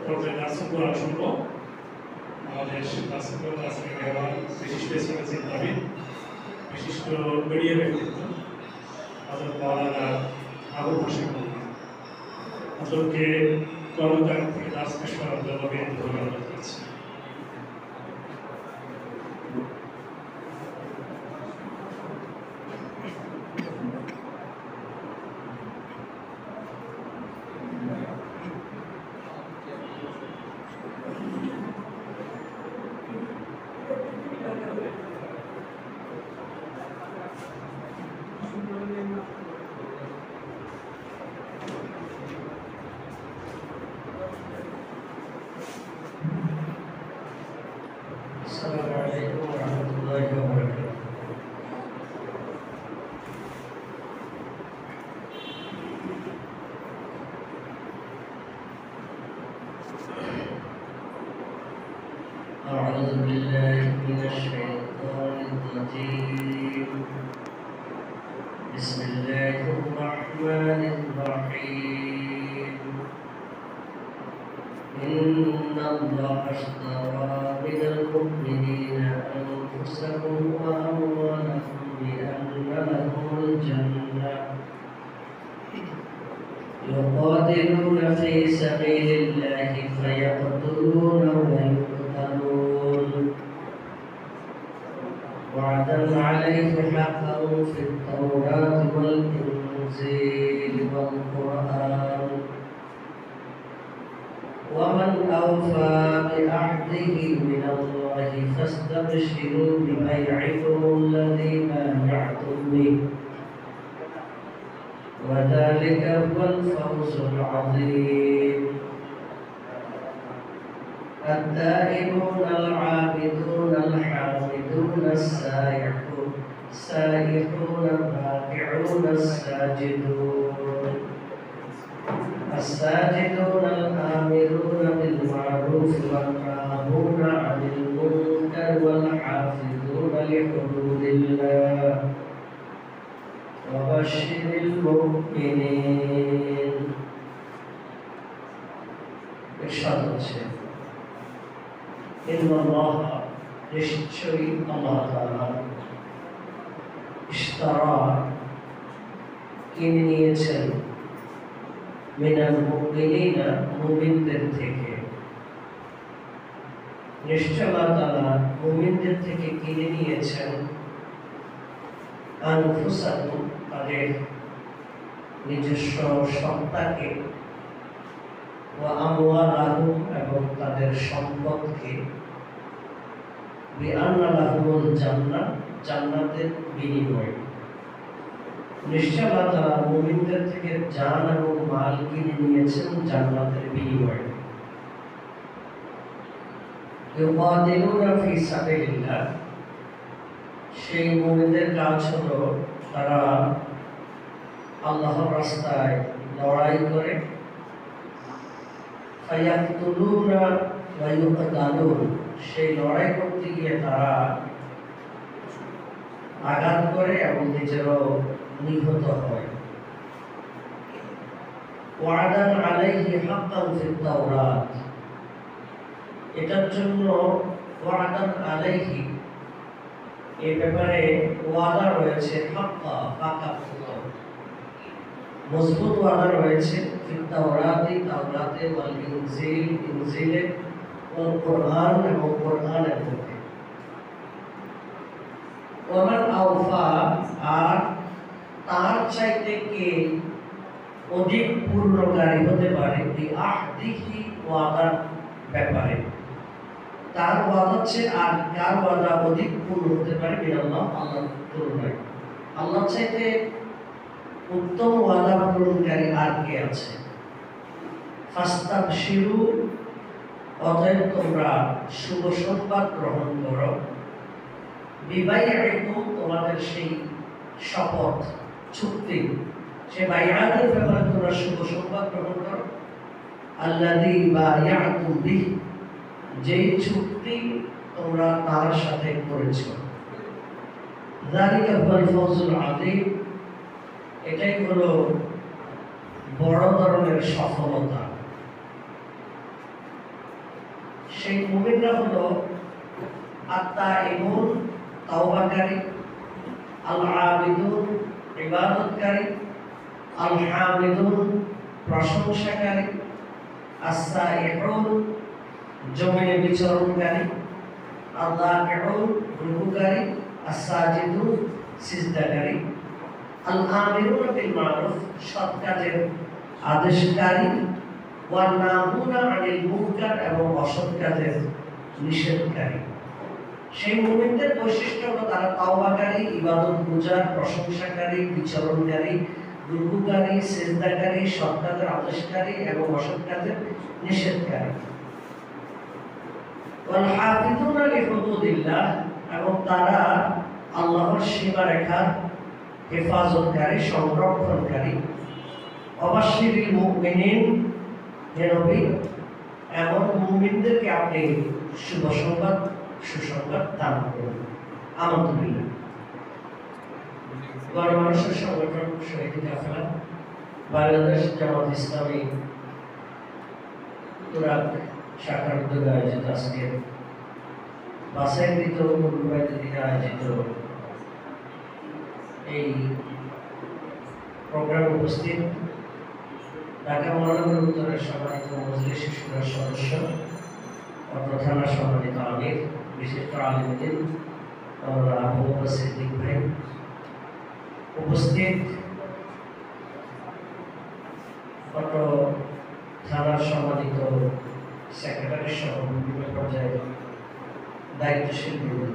পর্যায়ে দার্সুল কোরআন শুনবো। আমাদের দার্সুল কোরআন আজকে মেহমান বিশিষ্ট ইসলামী চিন্তাবিদ, বিশিষ্ট মিডিয়া ব্যক্তিত্ব হযরত মাওলানা আবুল হাশেম হযরতকে কলকাতা থেকে দার্স পেশ করার জন্য বিনীতভাবে অনুরোধ করছি। السلام عليكم ورحمة الله وبركاته. أعوذ بالله من الشيطان الرجيم. بسم الله الرحمن الرحيم. إن الله اشترى من المؤمنين أنفسهم وأموالهم بأن لهم الجنة يقاتلون في سبيل الله فيقتلون ويقتلون وعدا عليه حقا في التوراة والإنجيل والقرآن ومن أوفى بعهده من الله فاستبشروا ببيعكم الذي بايعتم به وذلك هو الفوز العظيم. التائبون العابدون الحامدون السائحون الراكعون الساجدون الآمرون بالمعروف والناهون عن المنكر والحافظون لحدود الله وبشر المؤمنين. إرشاد الشيخ إن الله নিশ্চয়ই আল্লাহ তাআলা ইশতারা কিনে নিয়েছেন মিনাল মুমিনিনা মুমিনদের থেকে। নিশ্চয় আল্লাহ তাআলা মুমিনদের থেকে কিনে নিয়েছেন আনফুসাহুম তাদের নিজস্ব সত্তাকে, ওয়া আমওয়ালাহুম এবং তাদের সম্পদকে, বিআন্না লাহুমুল জান্নাহ জান্নাতের বিনিময়ে। নিশ্চয় আল্লাহ তাআলা মুমিনদের থেকে জান এবং মাল কিনে নিয়েছেন জান্নাতের বিনিময়ে। ইউকাতিলুনা ফি সাবিলিল্লাহ, সেই মুমিনদের কাজ হলো তারা আল্লাহর রাস্তায় লড়াই করে। ফায়াকতুলুনা ওয়া ইউকতালুন, সেই লড়াই করতে গিয়ে তারা আঘাত করে এবং নিজেরও নিহত হয়। ওয়াদান আলাইহি হাক্কান ফিত তাওরাত, এটার জন্য ওয়াদান আলাইহি এই ব্যাপারে ওয়াদা রয়েছে, হাক্কা পাকাপোক্ত মজবুত ওয়াদা রয়েছে ফিত তাওরাতে তাওরাতে, ওয়াল ইনজিল ইনজিলে, ওয়াল কুরআন এবং কুরআনের মধ্যে। ওমান আওফা, আর তার চাইতে কে অধিক পূর্ণকারী হতে পারে বিআহদিহি ওয়াদার ব্যাপারে। তার ওয়াদা হচ্ছে আর কার ওয়াদা অধিক পূর্ণ হতে পারে বিআল্লাহ আল্লাহর তুলনায়। আল্লাহর চাইতে উত্তম ওয়াদা পূরণকারী আর কে আছে? ফাস্তাবশিরু, অতএব তোমরা শুভ সংবাদ গ্রহণ করো, বিবাইআকুম, তোমাদের সেই শপথ চুক্তি, সে বাইআতের ব্যাপারে তোমরা শুভ সংবাদ গ্রহণ করো। আল্লাযী বায়াতুম বিহি, যেই চুক্তি তোমরা তার সাথে করেছো। যালিকা হুয়াল ফাওজুল আযীম, এটাই হলো বড় ধরনের সফলতা। সেই মুমিনরা হলো আত-তাইবুন তাওবাকারী, আল-আবিদুন ইবাদতকারী, আল-হামিদুন প্রশংসাকারী, আস-সাইহুন জমিনে বিচরণকারী, আল-রাকিউন রুকুকারী, আস-সাজিদুন সিজদাকারী, আল-আমিরুনা বিল মারুফ সৎ কাজের আদেশকারী, ওয়ান নাহুনা আনিল মুনকার এবং অসৎ কাজের নিষেধকারী। সেই মুমিনদের বৈশিষ্ট্য হলো তারা তাওবাকারী, ইবাদত গুজার, প্রশংসাকারী, বিচরণকারী, রুকুকারী, সিজদাকারী, সৎ কাজের আদেশকারী এবং অসৎ কাজের নিষেধকারী। ওয়াল হাফিজুনা লিহুদুদিল্লাহ এবং তারা আল্লাহর সীমারেখার হেফাজতকারী, সংরক্ষণকারী। অবাশশিরিল মুমিনিন, হে নবী এমন মুমিনদেরকে আপনি শুভ সংবাদ সুসংবাদ দান করুন। আলহামদুলিল্লাহ। গণমানুষের সংগঠন শহীদ কাফেলা বাংলাদেশ জামাত ইসলামী তুরাগ শাখার উদ্যোগে আয়োজিত আজকের বাছাইকৃত মুরব্বিদের দিনে আয়োজিত এই প্রোগ্রামে উপস্থিত ঢাকা মহানগর উত্তরের সম্মানিত মজলিস শিশুরার সদস্য অত্র থানার সম্মানিত আমির, বিশিষ্ট আলিমুদ্দিন আবু বকর সিদ্দিক ভাই, উপস্থিত অত্র থানার সম্মানিত সেক্রেটারি সহ বিভিন্ন পর্যায়ে দায়িত্বশীল বৃন্দ,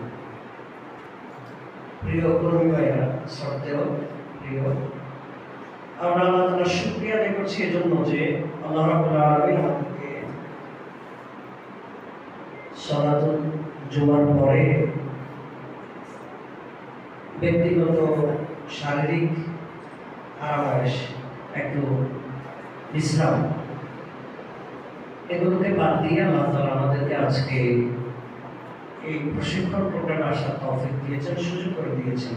প্রিয় কর্মী ভাইরা, শ্রদ্ধেয় প্রিয়, আমরা আল্লাহ তাআলার শুকরিয়া আদায় করছি এজন্য যে আল্লাহ রাব্বুল আলামিন আমাদেরকে সালাতুল জুমার পরে ব্যক্তিগত শারীরিক আরামায়েশ, একটু বিশ্রাম এগুলোকে বাদ দিয়ে আল্লাহ তাআলা আমাদেরকে আজকে এই প্রশিক্ষণ প্রোগ্রামে আসার তৌফিক দিয়েছেন, সুযোগ করে দিয়েছেন।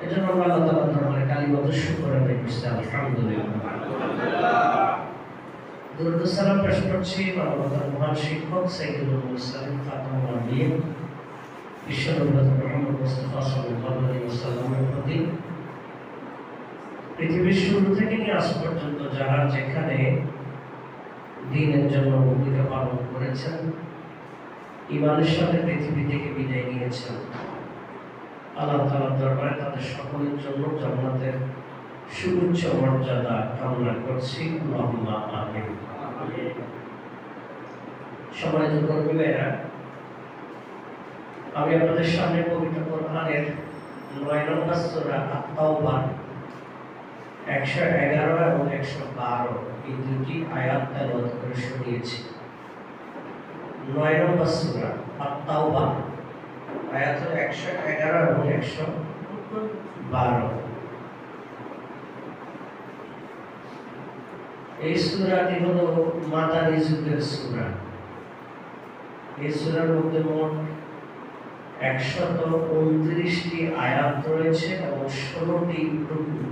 এজন্য আমরা আল্লাহ তাআলার দরবারে কালিমাত শুকর আদায় করছি, আলহামদুলিল্লাহ। দুরূদ ও সালাম পেশ করছি মানবতার মহান শিক্ষক সাইয়্যিদুল মুরসালিন খাতামুল আম্বিয়া বিশ্বনবী মুহাম্মদ মুস্তাফা সাল্লাল্লাহু আলাইহি ওয়াসাল্লামের প্রতি। পৃথিবীর শুরু থেকে নিয়ে আজ পর্যন্ত যারা যেখানে দ্বীনের জন্য ভূমিকা পালন করেছেন, ঈমানের সাথে পৃথিবী থেকে বিদায় নিয়েছেন, আল্লাহ তাআলার দরবারে তাদের সকলের জন্য জান্নাতের সুউচ্চ মর্যাদা কামনা করছি, আল্লাহুম্মা আমিন। সম্মানিত কর্মী ভাইরা, আমি আপনাদের সামনে পবিত্র কোরআনের ৯ নম্বর সূরা আত-তাওবা ১১১ এবং ১১২ এই দুটি আয়াত তেলাওয়াত করে শুনিয়েছি। ৯ নম্বর সূরা আত-তাওবা আয়াত ১১১ এবং ১১২। এই সূরাটি হলো মাদানী যুগের সূরা। এই সূরার মধ্যে মোট ১২৯টি আয়াত রয়েছে এবং ১৬টি রুকু।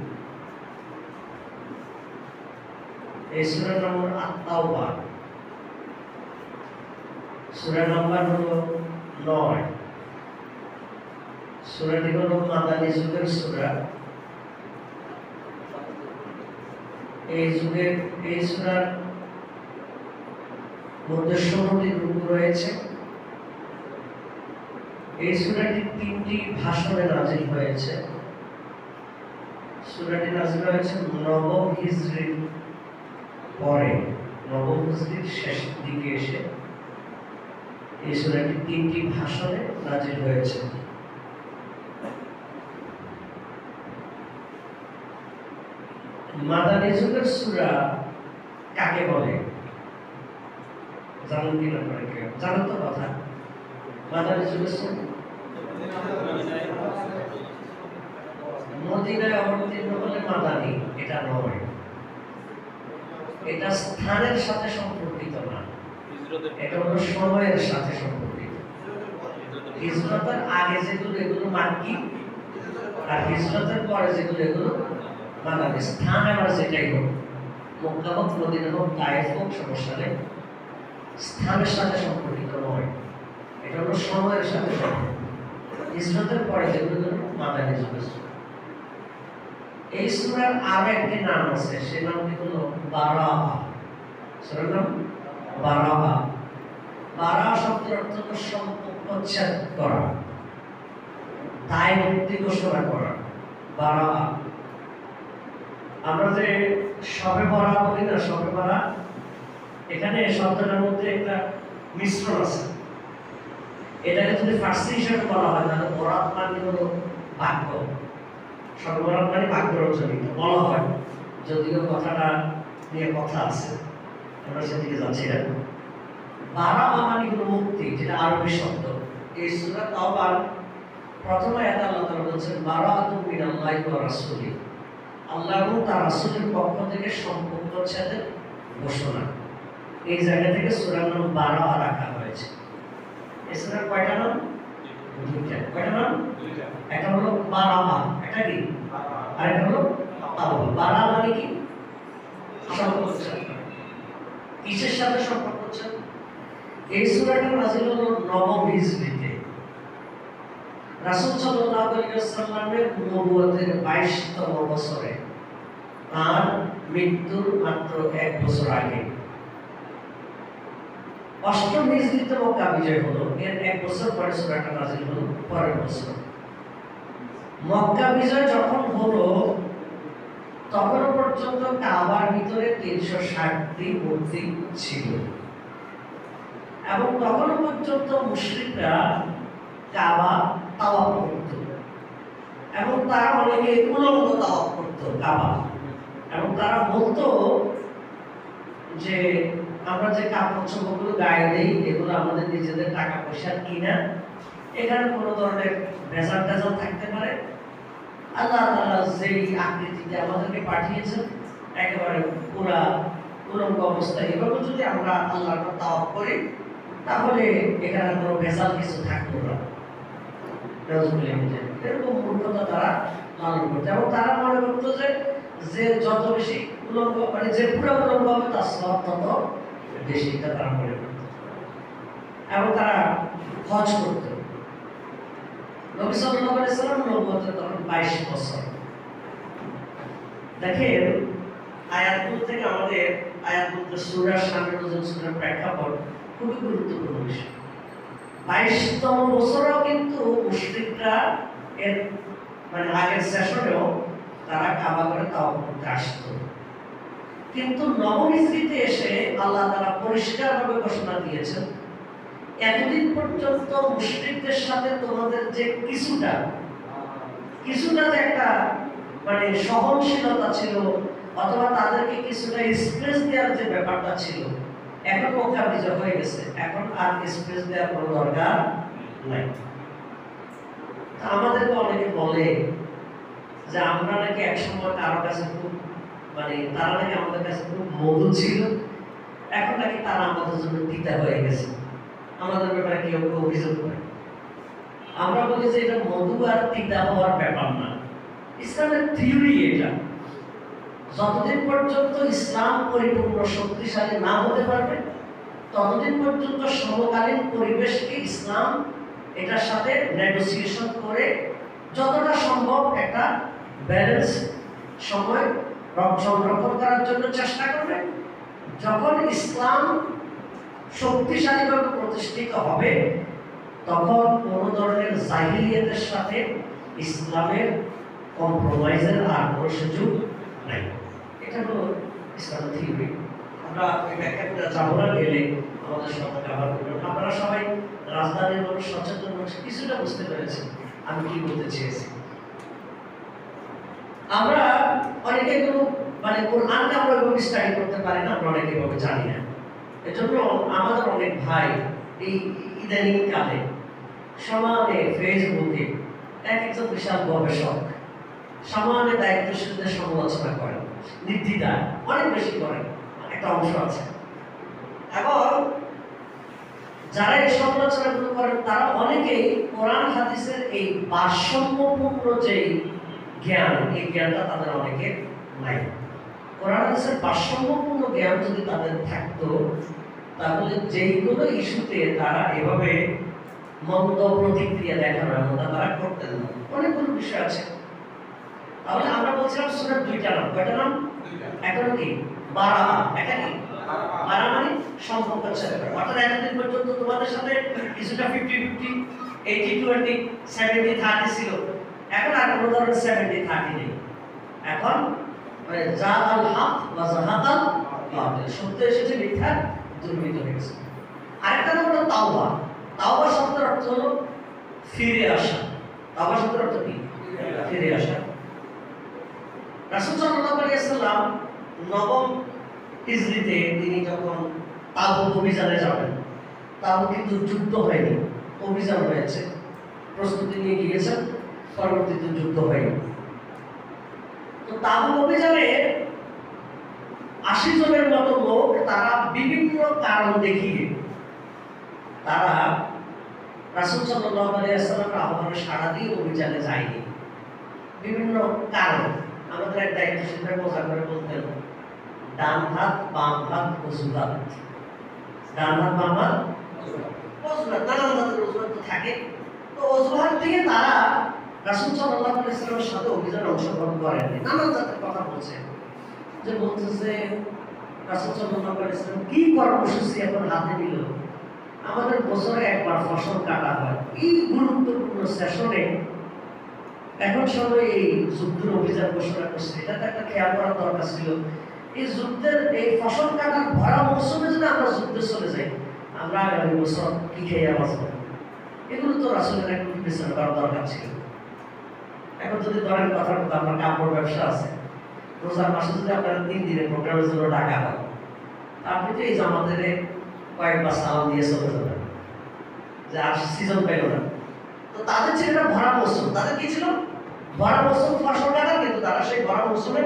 এই সূরার নাম আত-তাওবা। সূরা নাম্বার হলো ৯। সূরাটি হলো মাদানী যুগের সূরা। এই সূরার মধ্যে ১৬টি রুকু রয়েছে। এই সূরাটি ৩টি ভাষণে নাযিল হয়েছে। সূরাটি নাযিল হয়েছে নবম হিজরির পরে, নবম হিজরির শেষের দিকে এসে এই সূরাটি ৩টি ভাষণে নাযিল হয়েছে। মাদানী যুগের সূরা কাকে বলে জানেন কি না? জানেন তো কথা? মাদানী যুগের সূরা মদিনায় অবতীর্ণ হলে মাদানী, এটা নয়। এটা স্থানের সাথে সম্পর্কিত না, এটা হলো সময়ের সাথে সম্পর্কিত। হিজরতের আগে যেগুলো এগুলো মাক্কি, আর হিজরতের পরে যেগুলো এগুলো মাদানী। স্থান আবার যেটাই হোক, মক্কা হোক, মদিনা হোক, তায়েফ হোক, সমস্যা নেই। স্থানের সাথে সম্পর্কিত নয়, এটা হলো সময়ের সাথে সম্পর্কিত। হিজরতের পরে যেগুলো মাদানী যুগের সূরা। এই সূরার আরো একটি নাম আছে, সেই নামটি হলো বারাআ। সূরার নাম বারাআ। বারাআ শব্দের অর্থ হলো সম্পর্কচ্ছেদ করা, দায় মুক্তি ঘোষণা করা। বারাআ। আমরা যে শবে বরাত বলি না, শবে বরাত, এখানে শব্দটার মধ্যে একটা মিশ্রণ আছে। এটাকে যদি ফার্সি হিসেবে বলা হয় তাহলে বরাত মানে হলো ভাগ্য। শবে বরাত মানে ভাগ্য রচনিত বলা হয়, যদিও কথাটা নিয়ে কথা আছে, আমরা সেদিকে যাচ্ছি না। বারাআ মানে হলো মুক্তি, যেটা আরবি শব্দ। এই সূরা তাওবার প্রথম আয়াতে আল্লাহ তাআলা বলেছেন বারাআতুম মিনাল্লাহি ওয়া রাসূলিহি, আল্লাহ এবং তার রাসূলের পক্ষ থেকে সম্পর্কচ্ছেদের ঘোষণা। এই জায়গা থেকে সূরার নাম বারাআ রাখা হয়েছে। এই সূরার কয়টা নাম? দুইটা। কয়টা নাম? দুইটা। একটা হলো বারাআ, এটা কি? আর একটা হলো তাওবা। বারাআ মানে কি? সম্পর্কচ্ছেদ। কিসের সাথে সম্পর্কচ্ছেদ? এই সূরাটা নাযিল হলো নবম হিজরিতে। রাসূল সাল্লাল্লাহু আলাইহি ওয়াসাল্লামের নবুয়তের 22তম বছরে, আর মৃত্যুর মাত্র 1 বছর আগে। অষ্টম হিজরিতে মক্কা বিজয় হলো, এর 1 বছর পরে সূরাটা নাযিল হলো পরের বছর। মক্কা বিজয় যখন হলো তখন পর্যন্ত কাবার ভিতরে 360টি মূর্তি ছিল, এবং তখন পর্যন্ত মুশরিকরা কাবা তাওয়াফ করত, এবং তারা অনেকে উলঙ্গ তাওয়াফ করত কাবা। এবং তারা বলতো যে আমরা যে কাপড় চোপড়গুলো গায়ে দিই এগুলো আমাদের নিজেদের টাকা পয়সা কিনা, এখানে কোনো ধরনের ভেজাল টেজাল থাকতে পারে। আল্লাহ তাআলা যেই আকৃতিতে আমাদেরকে পাঠিয়েছেন একেবারে পুরা উলঙ্গ অবস্থায়, এভাবে যদি আমরা আল্লাহর তাওয়াফ করি তাহলে এখানে কোনো ভেজাল কিছু থাকতো না। এরকম মূর্খতা তারা পালন করতো, এবং তারা মনে করতো যে যত বেশি উলঙ্গ, মানে যে পুরো উলঙ্গ হবে তার সওয়াব তত বেশি, এটা তারা মনে করতো। এবং তারা হজ করতো। নবী সাল্লাল্লাহু আলাইহি ওয়াসাল্লাম নবুয়তের তখন 22 বছর। দেখেন আয়াতগুলো থেকে আমাদের আয়াতগুলো সূরার সামনে সূরার প্রেক্ষাপট খুবই গুরুত্বপূর্ণ বিষয়। 22তম বছরেও কিন্তু মুশরিকরা এর মানে আগের সেশনেও তারা কাবা করে তাওয়াফ করতে আসতো, কিন্তু নবম হিজরিতে এসে আল্লাহ তাআলা পরিষ্কারভাবে ঘোষণা দিয়েছেন এতদিন পর্যন্ত মুশরিকদের সাথে তোমাদের যে কিছুটা যে একটা মানে সহনশীলতা ছিল, অথবা তাদেরকে কিছুটা স্পেস দেওয়ার যে ব্যাপারটা ছিল, এখন মক্কা বিজয় হয়ে গেছে, এখন আর স্পেস দেওয়ার কোনো দরকার নাই। আমাদেরকে অনেকে বলে যে আমরা নাকি একসময় কারো কাছে খুব মানে তারা নাকি আমাদের কাছে খুব মধু ছিল, এখন নাকি তারা আমাদের জন্য তিতা হয়ে গেছে। আমাদের ব্যাপারে কেউ কেউ অভিযোগ করে। আমরা বলি যে এটা মধু আর তিতা হওয়ার ব্যাপার না, ইসলামের থিওরি এটা। যতদিন পর্যন্ত ইসলাম পরিপূর্ণ শক্তিশালী না হতে পারবে ততদিন পর্যন্ত সমকালীন পরিবেশকে ইসলাম এটার সাথে নেগোসিয়েশন করে যতটা সম্ভব একটা ব্যালেন্স সময় সংরক্ষণ করার জন্য চেষ্টা করবে। যখন ইসলাম শক্তিশালীভাবে প্রতিষ্ঠিত হবে তখন কোনো ধরনের জাহিলিয়াতের সাথে ইসলামের কম্প্রোমাইজের আর কোনো সুযোগ নাই। এটা হলো ইসলামের থিওরি। আমরা ব্যাখ্যা করে যাবো না, গেলে আমাদের সাথে ব্যবহার করবেন। আপনারা সবাই রাজধানীর মানুষ, সচেতন মানুষ, কিছুটা বুঝতে পেরেছেন আমি কি বলতে চেয়েছি। আমরা অনেকে কোনো মানে কোরআনকে আমরা এভাবে স্টাডি করতে পারি না, আমরা অনেকে এভাবে জানি না। এজন্য আমাদের অনেক ভাই এই ইদানিং কালে সমানে ফেসবুকে একজন বিশাল গবেষক সমানে দায়িত্বশীলদের সমালোচনা করেন, নির্দ্বিধায় অনেক বেশি করেন, একটা অংশ আছে। এবং যারা এই সমালোচনাগুলো করেন তারা অনেকেই কোরআন হাদিসের এই ভারসাম্যপূর্ণ যে জ্ঞান, এই জ্ঞানটা তাদের অনেকের নাই। কোরআন হাদিসের ভারসাম্যপূর্ণ জ্ঞান যদি তাদের থাকতো তাহলে যেই কোনো ইস্যুতে তারা এভাবে মন্দ প্রতিক্রিয়া দেখানো এমনটা তারা করতেন না। অনেকগুলো বিষয় আছে। তাহলে আমরা বলছিলাম সূরার দুইটা নাম, কয়টা নাম? একটা কি বারা, একটা কি বারা মানে সম্পর্ক ছেড়ে দেওয়া। অর্থাৎ এতদিন পর্যন্ত তোমাদের সাথে কিছুটা 50-50, 80-20, 70-30 ছিল। এখন আর কোনো ধরনের 70-30 নেই। এখন যা আল হক ওয়া যাহাকাল বাতিল, সত্য এসেছে, মিথ্যা দুর্বৃত্ত হয়েছে। আরেকটা নাম হলো তাওবা। তাওবা শব্দের অর্থ হলো ফিরে আসা। তাওবা শব্দের অর্থ কি? ফিরে আসা। রাসূল সাল্লাল্লাহু আলাইহি ওয়াসাল্লাম নবম হিজরিতে তিনি যখন তাবুক অভিযানে যাবেন, তাবুক কিন্তু যুদ্ধ হয়নি, অভিযান হয়েছে, প্রস্তুতি নিয়ে গিয়েছেন, পরবর্তীতে যুদ্ধ হয়নি। তো তাবুক অভিযানে 80 জনের মতো লোক তারা বিভিন্ন কারণ দেখিয়ে তারা রাসূল সাল্লাল্লাহু আলাইহি ওয়াসাল্লামের আহ্বানে সাড়া দিয়ে অভিযানে যায়নি। বিভিন্ন কারণ। আমাদের এক দায়িত্বশীল ভাই মজা করে বলতেন, ডান হাত বাম হাত অজুহাত। ডান হাত বাম হাত অজুহাত, নানান জাতের অজুহাত তো থাকে। তো অজুহাত দিয়ে তারা রাসূল সাল্লাল্লাহু আলাইহি ওয়াসাল্লামের সাথে অভিযানে অংশগ্রহণ করেননি। নানান জাতের কথা বলছে, যে বলতেছে রাসূল সাল্লাল্লাহু আলাইহি ওয়াসাল্লাম কি কর্মসূচি এখন হাতে নিল? আমাদের বছরে একবার ফসল কাটা হয়, এই গুরুত্বপূর্ণ সেশনে এখন সবাই এই যুদ্ধের অভিযান ঘোষণা করছে, এটা তো একটা খেয়াল করার দরকার ছিল। এই যুদ্ধের এই ফসল কাটার ভরা মৌসুমে যদি আমরা যুদ্ধে চলে যাই, আমরা আগামী বছর কি খেয়ে বাঁচবো? এগুলো তো রাসূলের একটু বিবেচনা করার দরকার ছিল। এখন যদি ধরেন কথার মতো আপনার কাপড় ব্যবসা আছে, রোজার মাসে যদি আপনার 3 দিনের প্রোগ্রামের জন্য টাকা হয়, আপনি তো এই জামাতের কয়েকবার সালাম দিয়ে চলে যাবেন, যে আর সিজন পেল না। তো তাদের ছিল একটা ভরা মৌসুম, তাদের কি ছিল? ভরা মৌসুম ফসল কাটার, কিন্তু তারা সেই ভরা মৌসুমে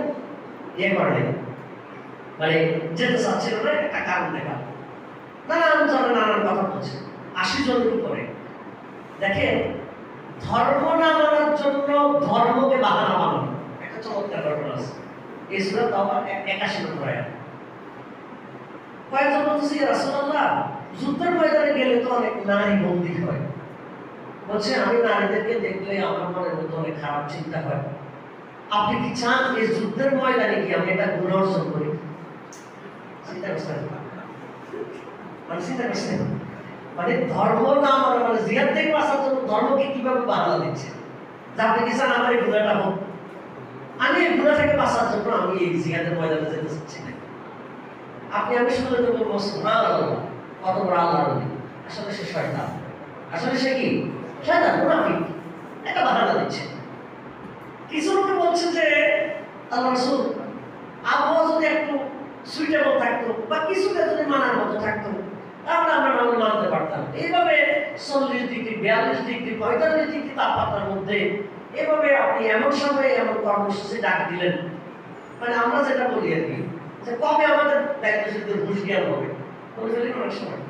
ইয়ে করে নেই, মানে যেতে চাচ্ছিল না, একটা কারণ দেখা। নানান জনের নানান কথা বলছে, 80 জনের উপরে। দেখেন, ধর্ম না মানার জন্য ধর্মকে বাহানা বানানো একটা চমৎকার ঘটনা আছে। এই সূরা তাওবা 81 নম্বর আয়াত। কয়েকজন বলতেছে, ইয়া রাসূলুল্লাহ, যুদ্ধের ময়দানে গেলে তো অনেক নারী বন্দী হয়, বলছে আমি নারীদেরকে দেখলে আমার মনের মধ্যে অনেক খারাপ চিন্তা হয়, আপনি কি চান এই যুদ্ধের ময়দানে গিয়ে আমি এটা গুনাহ অর্জন করি? চিন্তা করছেন? চিন্তা করছেন? মানে ধর্ম না মানে জিহাদ থেকে বাঁচার জন্য ধর্মকে কিভাবে বাধা দিচ্ছে, যে আপনি কি চান আমার এই গুনাহটা হোক, আমি এই গুনাহ থেকে বাঁচার জন্য আমি এই জিহাদের ময়দানে যেতে চাচ্ছি না। আমি শুনলে তো বলবো সুবহানাল্লাহ, কত বড় আল্লাহর ওলি। আসলে সে শয়তান, আসলে সে কি শয়তান, মুনাফিক, একটা বাহানা দিচ্ছে। কিছু লোকে বলছে যে আল্লাহ রাসূল, আবহাওয়া যদি একটু সুইটেবল থাকতো বা কিছুটা যদি মানার মতো থাকতো, তাহলে আমরা মানতে পারতাম। এইভাবে 40 ডিগ্রি, 42 ডিগ্রি, 45 ডিগ্রি তাপমাত্রার মধ্যে এভাবে আপনি এমন সময়ে এমন কর্মসূচি ডাক দিলেন, মানে আমরা যেটা বলি আর কি, যে কবে আমাদের দায়িত্বশীলদের হুঁশ জ্ঞান হবে, বলে ফেলি অনেক সময়।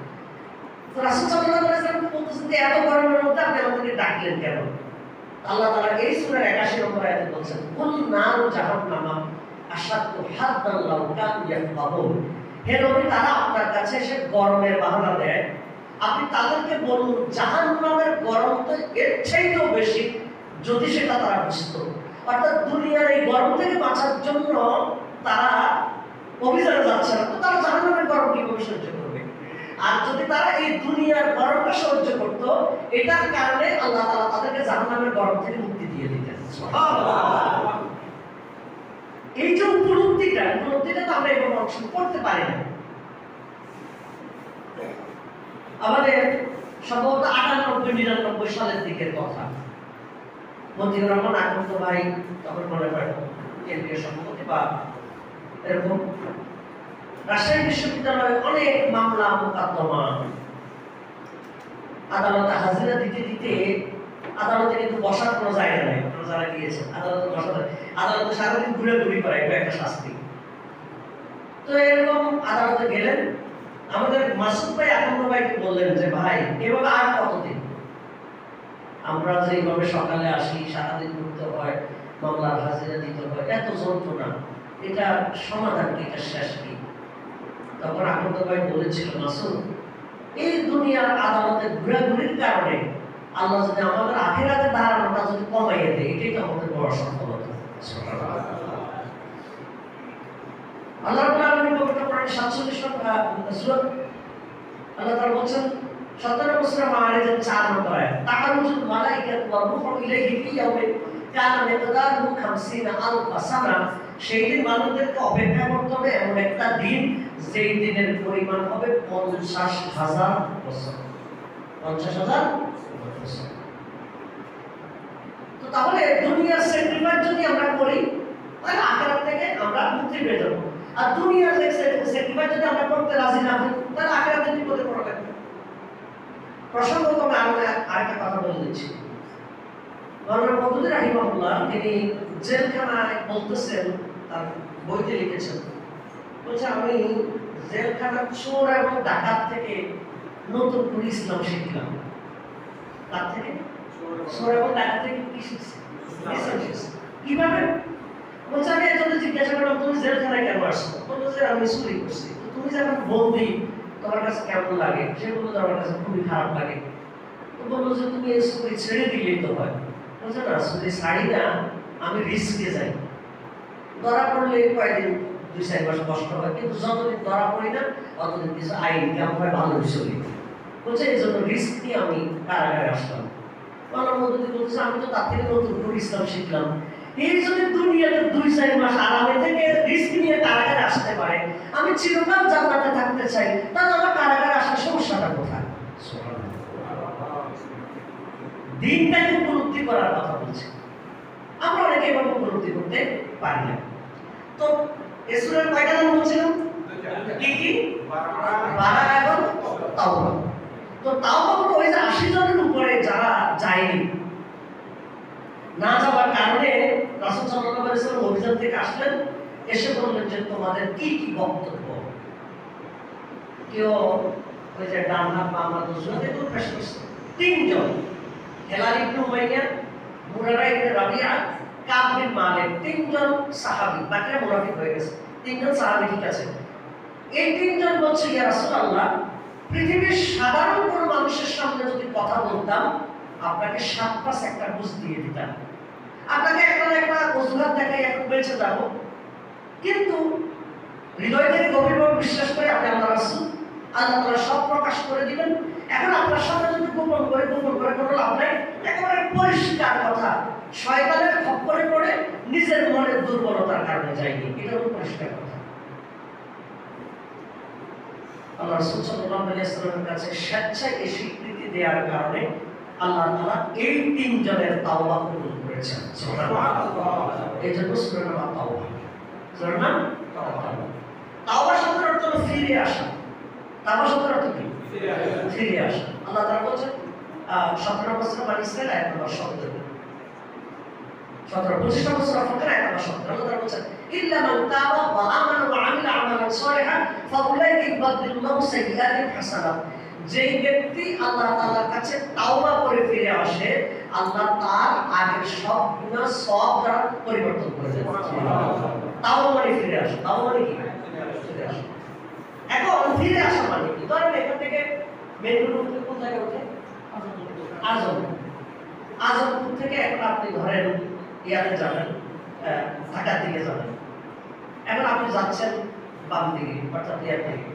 তো রাসূল সাল্লাল্লাহু আলাইহি ওয়াসাল্লাম বলতেছেন যে এত গরমের মধ্যে আপনি আমাদেরকে ডাকলেন কেন? আল্লাহ তাআলা এই সূরার 81 নম্বর আয়াতে বলছেন, কুল নারু জাহান্নামা আশাদ্দু হাদ্দান লাউ কানু ইয়াফকাহুন। হে নবী, তারা আপনার কাছে এসে গরমের বাহানা দেয়, আপনি তাদেরকে বলুন জাহান্নামের গরম তো এর চাইতেও বেশি, যদি সেটা তারা বুঝতো। অর্থাৎ দুনিয়ার এই গরম থেকে বাঁচার জন্য তারা অভিযানে যাচ্ছে না, তো তারা জাহান্নামের গরম কিভাবে সহ্য করবে? আর যদি তারা এই দুনিয়ার গরমটা সহ্য করত, এটার কারণে আল্লাহ তাআলা তাদেরকে জাহান্নামের গরম থেকে মুক্তি দিয়ে দিতেন। সুবহানাল্লাহ। এই যে উপলব্ধিটা তো আমরা এভাবে অংশগ্রহণ করতে পারি না। আমাদের সম্ভবত 98-99 সালের দিকের কথা, মতিউর রহমান আকন্দ ভাই তখন মনে হয় কেন্দ্রীয় সভাপতি বা এরকম, রাজশাহী বিশ্ববিদ্যালয়ে অনেক মামলা মোকদ্দমা, আদালতে হাজিরা দিতে দিতে আদালতে কিন্তু বসার কোনো জায়গা নেই। আপনারা যারা গিয়েছেন আদালতে বসাতে, আদালতে সারাদিন ঘুরে ঘুরি করা, এটা একটা শাস্তি। তো এরকম আদালতে গেলেন, আমাদের মাসুদ ভাই আকন্দ ভাইকে বললেন যে ভাই এভাবে আর কতদিন? আমরা যে এইভাবে সকালে আসি, সারাদিন ঘুরতে হয়, মামলার হাজিরা দিতে হয়, এত যন্ত্রণা, এটা সমাধান কি, এটা শেষ কি? তখন আনন্দ ভাই বলেছিল, মাসুদ, এই দুনিয়ার আদালতে ঘোরাঘুরির কারণে আল্লাহ যদি আমাদের আখিরাতে দাঁড়ানোটা যদি কমাইয়ে দেয়, এটাই তো আমাদের বড় সফলতা। আল্লাহ রাব্বুল আলামিন পবিত্র কোরআনে 47 সূরা আল্লাহ তাআলা বলেন 17 সূরা মাআরিজের 4 নম্বর আয়াত, তাআরুজুল মালাইকাতু ওয়া রূহু ইলাইহি ফি ইয়াউমিন কানা মিকদারুহু 50000 সানা। সেই দিন মানুষদেরকে অপেক্ষা করতে হবে এমন একটা দিন যেই দিনের পরিমাণ হবে 50,000 বছর। 50,000 বছর। তো তাহলে দুনিয়ার স্যাক্রিফাইস যদি আমরা করি তাহলে আখিরাত থেকে আমরা মুক্তি পেয়ে যাব। আর দুনিয়ার স্যাক্রিফাইস যদি আমরা করতে রাজি না হই তাহলে আখিরাতে বিপদে পড়া লাগবে। প্রসঙ্গক্রমে আরেকটা কথা বলে দিচ্ছি। মাওলানা মওদুদী রাহিমাহুল্লাহ তিনি জেলখানায় বলতেছেন, তার বইতে লিখেছেন, বলছে আমি জেলখানার চোর এবং ডাকাত থেকে নতুন করে ইসলাম শিখলাম। তার থেকে চোর এবং ডাকাত থেকে কি শিখছি? ইসলাম শিখছি। কিভাবে? বলছে আমি একজনকে জিজ্ঞাসা করলাম, তুমি জেলখানায় কেন আসছো? বললো যে আমি চুরি করছি। তুমি যখন বন্দি তোমার কাছে কেমন লাগে? সে বললো যে আমার কাছে খুবই খারাপ লাগে। তো বললো যে তুমি এই চুরি ছেড়ে দিলেই তো হয়। বলছে না, চুরি ছাড়ি না, আমি রিস্কে যাই। ধরা পড়লে কয়েকদিন 2-4 মাস কষ্ট হয়, কিন্তু যতদিন ধরা পড়ি না ততদিন কিছু আইন কেমন হয় ভালোই চলি। বলছে এই জন্য রিস্ক নিয়ে আমি কারাগারে আসলাম। মাওলানা মওদুদী বলছে আমি তো তার থেকে নতুন করে ইসলাম শিখলাম। এই যদি দুনিয়াতে 2-4 মাস আরামে থেকে রিস্ক নিয়ে কারাগারে আসতে পারে, আমি চিরকাল জান্নাতে থাকতে চাই, তাহলে আমার কারাগারে আসার সমস্যাটা কোথায়? দিনটাকে উপলব্ধি করার কথা বলছি। আমরা অনেকে এভাবে উপলব্ধি করতে পারি না। তো এসুরের কয়টা নাম বলছিলাম? কি কি? বারা এবং তাওবা। তো তাওবা হলো ওই যে 80 জনের উপরে যারা যায়নি, না যাওয়ার কারণে রাসূল সাল্লাল্লাহু আলাইহি ওয়াসাল্লাম অভিযান থেকে আসলেন, এসে বললেন যে তোমাদের কি কি বক্তব্য? কেউ ওই যে ডান হাত বাম হাত দুজনে তো পেশ করছে। 3 জন, হেলাল ইবনে উমাইয়া, মুরারা ইবনে রাবিয়া, কাব বিন মালিক, 3 জন সাহাবী, বাকিরা মুনাফিক হয়ে গেছে। 3 জন সাহাবী ঠিক আছে। এই 3 জন বলছে, ইয়া রাসূলুল্লাহ, পৃথিবীর সাধারণ কোনো মানুষের সামনে যদি কথা বলতাম, আপনাকে 7 পাঁচ একটা বুঝ দিয়ে দিতাম, আপনাকে একটা অজুহাত দেখাই এখন বেঁচে যাবো, কিন্তু হৃদয় থেকে গভীরভাবে বিশ্বাস করে আপনি আল্লাহ রাসূল, আল্লাহ তাআলা সব প্রকাশ করে দিবেন। এখন আপনার সামনে যদি গোপন করে কোনো লাভ নাই, একেবারে পরিষ্কার কথা, শয়তানের খপ্পরে পড়ে নিজের মনের দুর্বলতার কারণে যায়নি, এটা হলো পরিষ্কার কথা। আল্লাহ রাসূল সাল্লাল্লাহু আলাইহি ওয়াসাল্লামের কাছে স্বেচ্ছায় এই স্বীকৃতি দেওয়ার কারণে আল্লাহ তাআলা এই 3 জনের তাওবা কবুল করেছেন। সুবহানাল্লাহ। এই জন্য সূরা তাওবা, সূরা তাওবা শব্দের অর্থ হলো ফিরে আসা। তাওবা শব্দের অর্থ কি? ফিরে আসা। আল্লাহ তাআলা বলেন 17 বছর বানি ইসরাঈল আয়াত নম্বর 17, 25 নম্বর সূরা ফাতির আয়াত নম্বর 17। আল্লাহ তাআলা বলেন ইল্লা মান তাবা ওয়া আমানা ওয়া আমিলা আমালান সালিহান ফাউলাইকা ইউবাদদিলুল্লাহু সাইয়্যাতিহিম হাসানাত। যেই ব্যক্তি আল্লাহ তাআলার কাছে তাওবা করে ফিরে আসে, আল্লাহ তার আগের সব গুনাহ সওয়াব দ্বারা পরিবর্তন করে দেন। তাওবা মানে ফিরে আসা। তাওবা মানে কি? ফিরে আসা। এখন ফিরে আসা মানে কি? ধরেন এখান থেকে মেট্রো থেকে কোন জায়গায় ওঠে? আজমপুর থেকে এখন আপনি ধরেন ইয়াতে যাবেন, ঢাকার দিকে যাবেন। এখন আপনি যাচ্ছেন বাম দিকে, অর্থাৎ ইয়ার দিকে,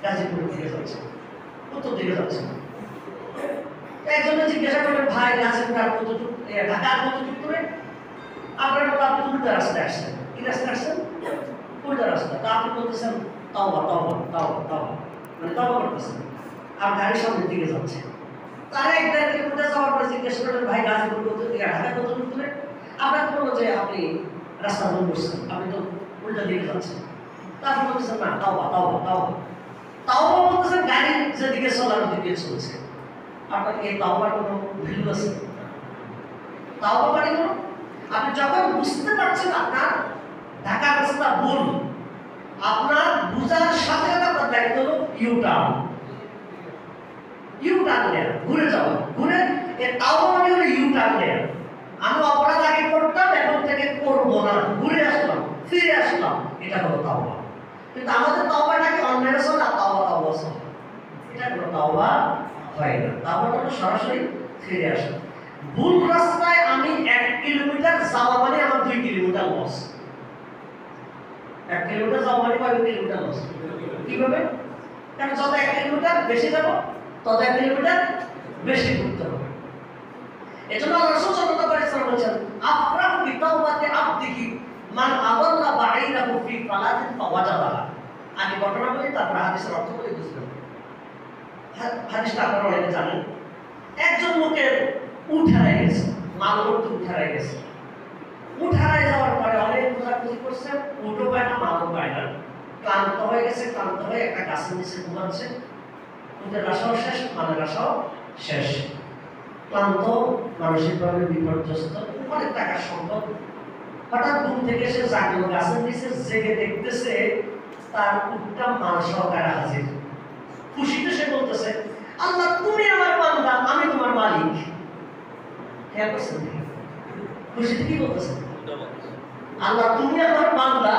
গাজীপুরের দিকে যাচ্ছেন, উত্তর দিকে যাচ্ছেন। একজনে জিজ্ঞাসা করলেন, ভাই গাজীপুর আর কতটুকু, ঢাকা আর কতটুকু দূরে? আপনার বলতে আপনি উল্টা রাস্তায় আসছেন। কি রাস্তায় আসছেন? উল্টা রাস্তা। তা আপনি বলতেছেন তাওবা তাওবা তাওবা তাওবা, মানে তাওবা করতেছেন, আর গাড়ির সামনের দিকে যাচ্ছে। তারা একটা দিকে উল্টা যাওয়ার পরে জিজ্ঞাসা করলেন, ভাই গাজীপুর কত দিকে, ঢাকা কতটুকু দূরে? আপনাকে বললো যে আপনি রাস্তা ভুল করছেন, আপনি তো উল্টা দিকে যাচ্ছেন। তারপর বলতেছেন না, তাওবা তাওবা তাওবা তাওবা বলতেছেন গাড়ি যেদিকে চলার দিকে চলছে। আপনার এই তাওবার কোনো ভ্যালু আছে? তাওবা মানে কোনো, আপনি যখন বুঝতে পারছেন আপনার ঢাকা রাস্তা ভুল, আপনার বুঝার সাথে সাথে আপনার দায়িত্ব হলো ইউটার্ন নেওয়া, ঘুরে যাওয়া। ঘুরে এই তাওবা মানে হলো ইউটার্ন নেওয়া। আমি অপরাধ আগে করতাম, এখন থেকে করবো না, ঘুরে আসলাম, ফিরে আসলাম, এটা হলো তাওবা। কিন্তু আমাদের তাওবাটাকে মেরে চলে আর তাওবা চলে, এটা কোনো তাওবা হয় না। তাওবাটা তো সরাসরি ফিরে আসে। ভুল রাস্তায় আমি 1 কিলোমিটার যাওয়া মানে আমার 2 কিলোমিটার লস। 1 কিলোমিটার যাওয়া মানে 2 কিলোমিটার লস। কিভাবে? কারণ যত 1 কিলোমিটার বেশি যাব তত 1 কিলোমিটার বেশি ঘুরতে হবে। এজন্য আল্লাহ রাসূল সাল্লাল্লাহু আলাইহি ওয়াসাল্লাম বলেছেন, আফরাহু বিতাওবাতি আবদিহি মান আদাল্লা বাঈরাহু ফি ফালাতিন ফাওয়াজাদাহা। আগে ঘটনা বলি, তারপর হাদিসের অর্থ বলে বুঝবেন। হাদিসটা আপনারা অনেকে জানেন। একজন লোকের উট হারিয়ে গেছে, মাল করতে উট হারিয়ে গেছে। উট হারিয়ে যাওয়ার পরে অনেক খোঁজাখুঁজি করছে, উটও পায় না, মালও পায় না। ক্লান্ত হয়ে গেছে, ক্লান্ত হয়ে একটা গাছের নিচে ঘুমাচ্ছে। উটের আশাও শেষ, মালের আশাও শেষ। ক্লান্ত, মানসিকভাবে বিপর্যস্ত, অনেক টাকার সম্পদ। হঠাৎ ঘুম থেকে এসে জাগলো, গাছের নিচে জেগে দেখতেছে তার উটটা মাল সহকারে হাজির। খুশিতে সে বলতেছে, আল্লাহ তুমি আমার বান্দা, আমি তোমার মালিক। খেয়াল করছেন? খুশিতে কি বলতেছে? আল্লাহ তুমি আমার বান্দা,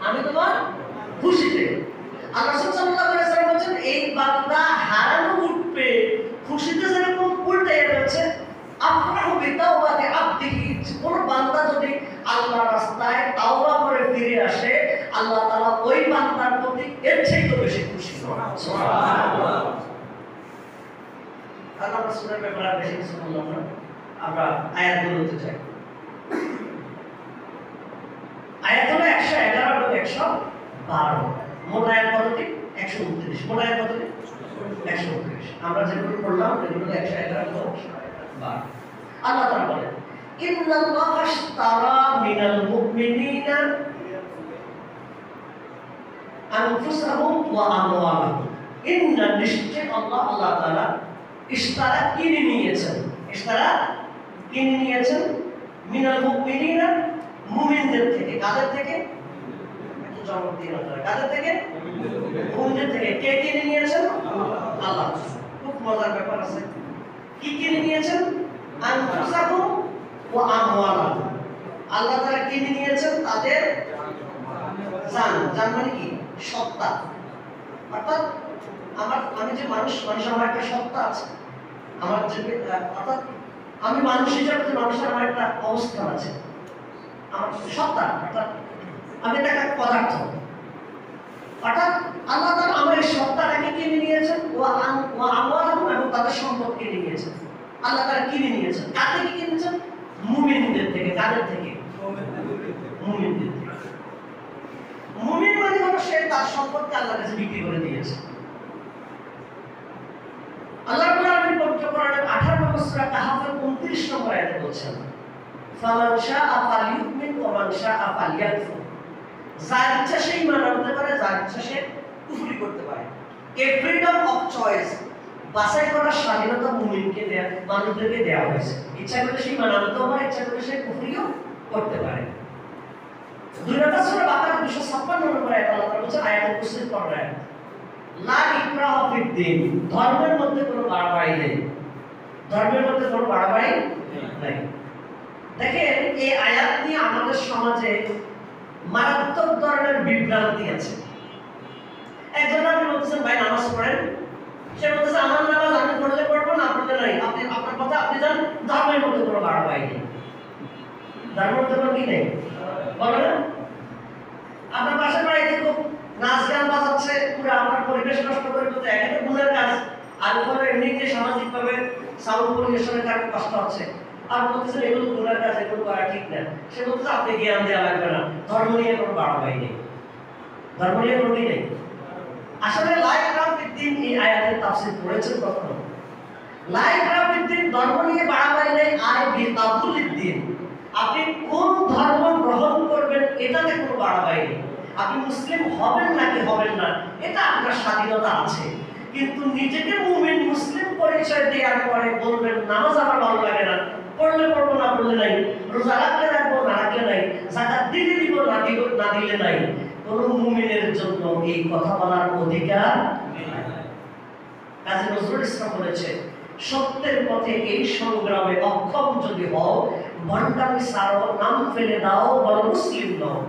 আমি তোমার খুশিতে। আল্লাহ সাল্লাল্লাহু আলাইহি ওয়াসাল্লাম বলেন, এই বান্দা হারানো উঠবে খুশিতে যেরকম উল্টে যাচ্ছে, আফরাহু বিতাওবাতি আবদিহি। কোন বান্দা যদি আল্লাহর রাস্তায় তাওবা করে ফিরে আসে, আল্লাহ তাআলা ওই বান্দার প্রতি এর চেয়ে বেশি খুশি হন। সুবহানাল্লাহ। আল্লাহ রাসূলের ব্যাপারে বেশি কিছু বললাম না, আমরা আয়াতগুলোতে যাই। আয়াত হলো 111 এবং 112। মোট আয়াত কতটি? 129। মোট আয়াত কতটি? 129। আমরা যেগুলো পড়লাম এগুলো 111 এবং 112। আল্লাহ তাআলা বলেন, ইন্নাল্লাহা আশতারা মিনাল মুমিনিনা আনফুসাহুম ওয়া আমওয়ালাহুম। ইন্না নিশ্চয় আল্লাহ তাআলা ইশতারা কিনে নিয়েছেন। ইশতারা কিনে নিয়েছেন মিনাল মুমিনিনা, মুমিনদের থেকে। কাদের থেকে? একটু জবাব দিন আপনারা। কাদের থেকে? মুমিনদের থেকে। কে কিনে নিয়েছেন? আল্লাহ। খুব মজার ব্যাপার আছে। কি কিনে নিয়েছেন? আনফুসাহুম ওয়া আমওয়ালাহুম। আল্লাহ তাআলা কিনে নিয়েছেন তাদের জান। জান মানে কি? সত্তা। অর্থাৎ আমি যে মানুষের আমার একটা সত্তা আছে। আমার যে অর্থাৎ আমি মানুষ হিসেবে যে মানুষের আমার একটা অবস্থান আছে, আমার সত্তা, অর্থাৎ আমি একটা পদার্থ। অর্থাৎ আল্লাহ তাআলা আমার এই সত্তাটাকে কিনে নিয়েছেন, ওয়া আমওয়ালাহুম, এবং তাদের সম্পদ কিনে নিয়েছেন। আল্লাহ তাআলা কিনে নিয়েছেন। কার থেকে কিনেছেন? মুমিনদের থেকে। কাদের থেকে? মুমিনদের থেকে। মুমিন মানে হলো সে তার সম্পদকে আল্লাহর কাছে বিক্রি করে দিয়েছে। আল্লাহ রাব্বুল আলামিন পবিত্র কোরআনের 18 নম্বর সূরা কাহফের 29 নম্বর আয়াতে বলেছেন, ফামান শাআ ফালইউমিন ওয়া মান শাআ ফালইয়াকফুর। যার ইচ্ছা সে ঈমান আনতে পারে, যার ইচ্ছা সে কুফরি করতে পারে। এ ফ্রিডম অফ চয়েস, বাছাই করার স্বাধীনতা মুমিনকে দেয়া, মানুষদেরকে দেওয়া হয়েছে। ইচ্ছা করলে সে ঈমান আনতেও পারে, ইচ্ছা করলে সে কুফরিও করতে পারে। 2 নম্বর সূরা বাকারা 256 নম্বর আয়াত আল্লাহ তাআলা বলেছেন, আয়াতুল কুরসির পর আয়াত, লা ইকরাহা ফিদ-দীন। ধর্মের মধ্যে কোনো বাড়াবাড়ি নেই। ধর্মের মধ্যে কোনো বাড়াবাড়ি নেই। দেখেন, এই আয়াত নিয়ে আমাদের সমাজে মারাত্মক ধরনের বিভ্রান্তি আছে। একজন আপনি বলতেছেন, ভাই নামাজ পড়েন, সে বলতেছে আমার নামাজ আমি পড়লে পড়বো না, পড়লে নাই। আপনি আপনার কথা আপনি জান, ধর্মের মধ্যে কোনো বাড়াবাড়ি নেই। ধর্মের মধ্যে কোনো কি নেই বলো না? আপনার পাশের বাড়িতে খুব নাচ গান বাজাচ্ছে, পুরো আপনার পরিবেশ নষ্ট করে দিতে, এখানে গুণের কাজ। আর উপরে এমনিতে সামাজিকভাবে সাউন্ড পরিবেশনের কারণে কষ্ট হচ্ছে। আর বলতেছেন এগুলো গুণের কাজ, এগুলো করা ঠিক না। সে বলতেছে আপনি জ্ঞান দেওয়া লাগবে না, ধর্ম নিয়ে কোনো বাড়াবাড়ি নেই। ধর্ম নিয়ে কোনো কি নেই। আসলে লা ইকরাহা ফিদ-দীন এই আয়াতের তাফসীর পড়েছেন কখনো? লা ইকরাহা ফিদ-দীন, ধর্ম নিয়ে বাড়াবাড়ি নেই। আর বিতাবুলিদ-দীন, আপনি কোন ধর্ম গ্রহণ করবেন এটাতে কোনো বাড়াবাড়ি নেই। আপনি মুসলিম হবেন নাকি হবেন না, এটা আপনার স্বাধীনতা আছে। কিন্তু নিজেকে মুমিন মুসলিম পরিচয় দেওয়ার পরে বলবেন নামাজ আমার ভালো লাগে না, পড়লে পড়বো না পড়লে নাই, রোজা রাখলে রাখবো না রাখলে নাই, যাকাত দিলে দিব না দিলে নাই, কোন মুমিনের জন্য এই কথা বলার অধিকার নেই। কাজী নজরুল ইসলাম বলেছে, সত্যের পথে এই সংগ্রামে অক্ষম যদি হও, ভণ্ডামি ছাড়ো, নাম ফেলে দাও, বলো মুসলিম নও।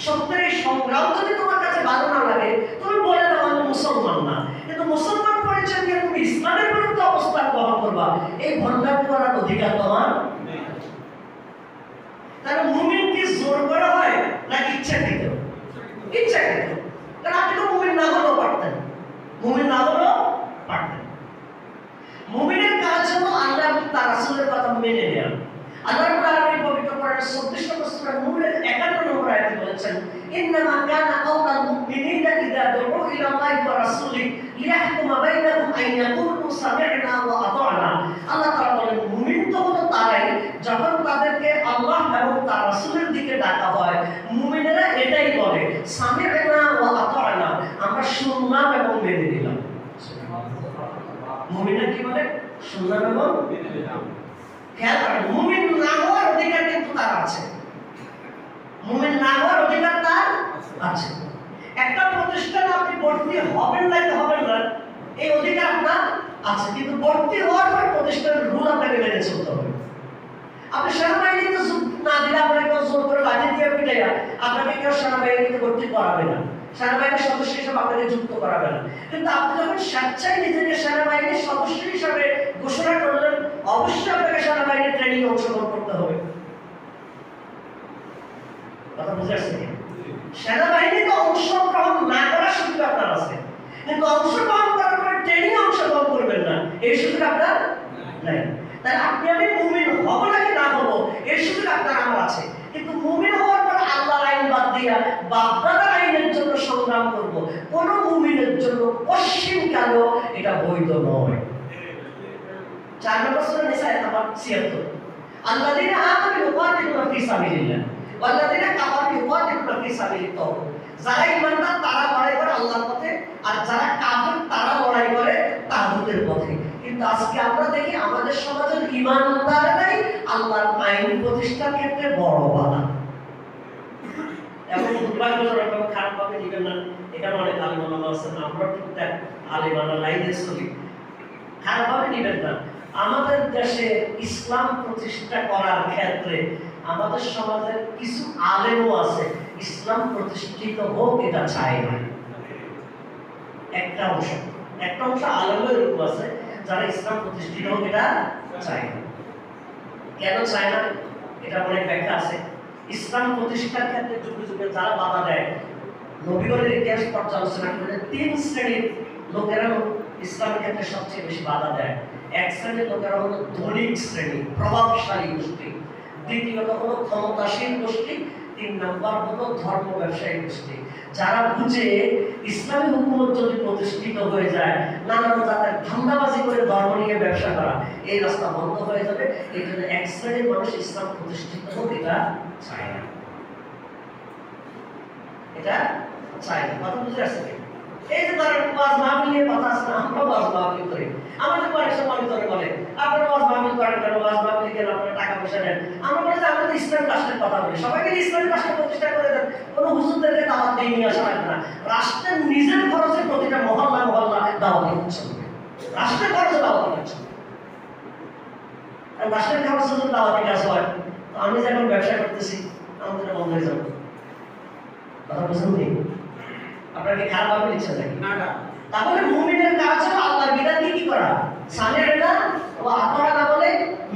সত্যের এই সংগ্রাম যদি তোমার কাছে ভালো না লাগে, তুমি বলে দাও মুসলমান না, কিন্তু মুসলমান পরিচয় দিয়ে তুমি ইসলামের বিরুদ্ধে অবস্থান গ্রহণ করবা, এই ভণ্ডামি করার অধিকার তোমার নেই। তাহলে মুমিন কি জোর করা হয় না ইচ্ছাকৃত? ইচ্ছাকৃত। কারণ আপনি তো মুমিন না হলেও পারতেন, মুমিন না হলেও পারতেন। মুমিনের কাজ হলো আল্লাহ এবং তার রাসূলের কথা মেনে নেওয়া। আল্লাহ রাব্বুল আলামিন পবিত্র কোরআনের 34 নম্বর সূরা নূরের 51 নম্বর আয়াতে বলেছেন, ইন্নামা কানা কাওলাল মুমিনিনা ইযা দুউ ইলা আল্লাহি ওয়া রাসূলিহি লিয়াহকুমা বাইনাহুম আন ইয়াকুলু সামি'না ওয়া আতা'না। আল্লাহ তাআলা বলেন, মুমিন তো হলো তারাই যখন তাদেরকে আল্লাহ এবং তার রাসূলের দিকে ডাকা হয়, মুমিনেরা এটাই বলে, সামি'না ওয়া আতা'না, আমরা শুনলাম এবং মেনে নিলাম। মুমিনরা কি বলে? শুনলাম এবং মেনে নিলাম। খেয়াল করেন, মুমিন না হওয়ার অধিকার কিন্তু তার আছে। মুমিন না হওয়ার অধিকার তার আছে। একটা প্রতিষ্ঠানে আপনি ভর্তি হবেন না এই অধিকার আপনার আছে, কিন্তু ভর্তি হওয়ার পর প্রতিষ্ঠানের রুল আপনাকে মেনে চলতে হবে। আপনি সেনাবাহিনীতে না দিলে আপনাকে কেউ জোর করে লাঠি দিয়ে পিটাইয়া আপনাকে কেউ সেনাবাহিনীতে ভর্তি করাবে না, সেনাবাহিনীর সদস্য হিসেবে আপনাকে যুক্ত করাবে না। কিন্তু আপনি যখন স্বেচ্ছায় নিজেকে সেনাবাহিনীর সদস্য হিসেবে ঘোষণা করলেন, অবশ্যই আপনাকে সেনাবাহিনীর ট্রেনিং অংশগ্রহণ করতে হবে। কথা বুঝে আসছে? সেনাবাহিনীতে অংশগ্রহণ না করার সুযোগ আপনার আছে, কিন্তু অংশগ্রহণ করার পরে ট্রেনিং অংশগ্রহণ করবেন না, এই সুযোগ আপনার নাই। তাই আপনি আমি মুমিন হব নাকি না হব এই সুযোগ আপনার আমার আছে, কিন্তু মুমিন হওয়ার পর আল্লাহর আইন বাদ দিয়া বাপদাদার আইনের জন্য সংগ্রাম করব, কোন মুমিনের জন্য পশ্চিমকালেও এটা বৈধ নয়। 4 নম্বর সূরা নিসা আয়াত নম্বর 76, আল্লাযীনা আমানু ইউকাতিলুনা ফি সাবিলিল্লাহ ওয়াল্লাযীনা কাফারু ইউকাতিলুনা ফি সাবিলিত তাগুত। যারা ঈমানদার তারা লড়াই করে আল্লাহর পথে, আর যারা কাফির তারা লড়াই করে তাগুতের পথে। কিন্তু আজকে আমরা দেখি আমাদের সমাজের ঈমানদাররাই আল্লাহর আইন প্রতিষ্ঠার ক্ষেত্রে বড় বাধা। এবং দুর্ভাগ্যজনক এবং খারাপভাবে নিবেন না, এখানে অনেক আলেম ওলামা আছেন, আমরা ঠিকঠাক আলেমানা লাইনে চলি, খারাপভাবে নিবেন না। আমাদের দেশে ইসলাম প্রতিষ্ঠা করার ক্ষেত্রে আমাদের সমাজের কিছু আলেমও আছে ইসলাম প্রতিষ্ঠিত হোক এটা চায় না। একটা অংশ আলেমের রূপ আছে যারা ইসলাম প্রতিষ্ঠিত হোক এটা চায় না। কেন চায় না? এটা অনেক ব্যাখ্যা আছে। ইসলাম প্রতিষ্ঠার ক্ষেত্রে যুগে যুগে যারা বাধা দেয়, নবীগণের ইতিহাস পর্যালোচনা করে 3 শ্রেণীর লোকেরা ইসলামের ক্ষেত্রে সবচেয়ে বেশি বাধা দেয়। এক শ্রেণীর লোকেরা হলো ধনিক শ্রেণী, প্রভাবশালী গোষ্ঠী, দ্বিতীয়ত হলো ক্ষমতাসীন গোষ্ঠী, 3 নম্বর হলো ধর্ম ব্যবসায়ী গোষ্ঠী। যারা বুঝে ইসলামী হুকুমত যদি প্রতিষ্ঠিত হয়ে যায়, নানান জাতের ধান্দাবাজি করে ধর্ম নিয়ে ব্যবসা করা, এই রাস্তা বন্ধ হয়ে যাবে। এই জন্য এক শ্রেণীর মানুষ ইসলাম প্রতিষ্ঠিত হোক এটা চায় না, এটা চায় না। কথা বুঝে আসছে? এই যে ধরেন ওয়াজ মাহফিলের কথা আছে না, আমরা ওয়াজ মাহফিল করি, আমাদের পরে এসে মনে বলে আপনারা ওয়াজ মাহফিল করেন কেন, ওয়াজ মাহফিল গেলে আপনারা টাকা পয়সা নেন। আমরা বলি যে আমাদের ইসলাম রাষ্ট্রের কথা বলি, সবাইকে ইসলামী রাষ্ট্র প্রতিষ্ঠা করে দেন, কোনো হুজুরদেরকে দাওয়াত দিয়ে নিয়ে আসা লাগবে না। রাষ্ট্রের নিজের খরচে প্রতিটা মহল্লা দাওয়াত দিচ্ছে, রাষ্ট্রের খরচে দাওয়াত দিচ্ছে। আর রাষ্ট্রের খরচে যদি দাওয়াতি কাজ হয়, আমি যে এখন ব্যবসা করতেছি আমাদের বন্ধ হয়ে যাবে। কথা বুঝুন নি? আপনারা কি খারাপ ভাবে নিচ্ছেন নাকি? না। তাহলে মুমিনের কাজ হলো আল্লাহর বিধানকে কি করা, সামি'না ওয়া আতা'না বলে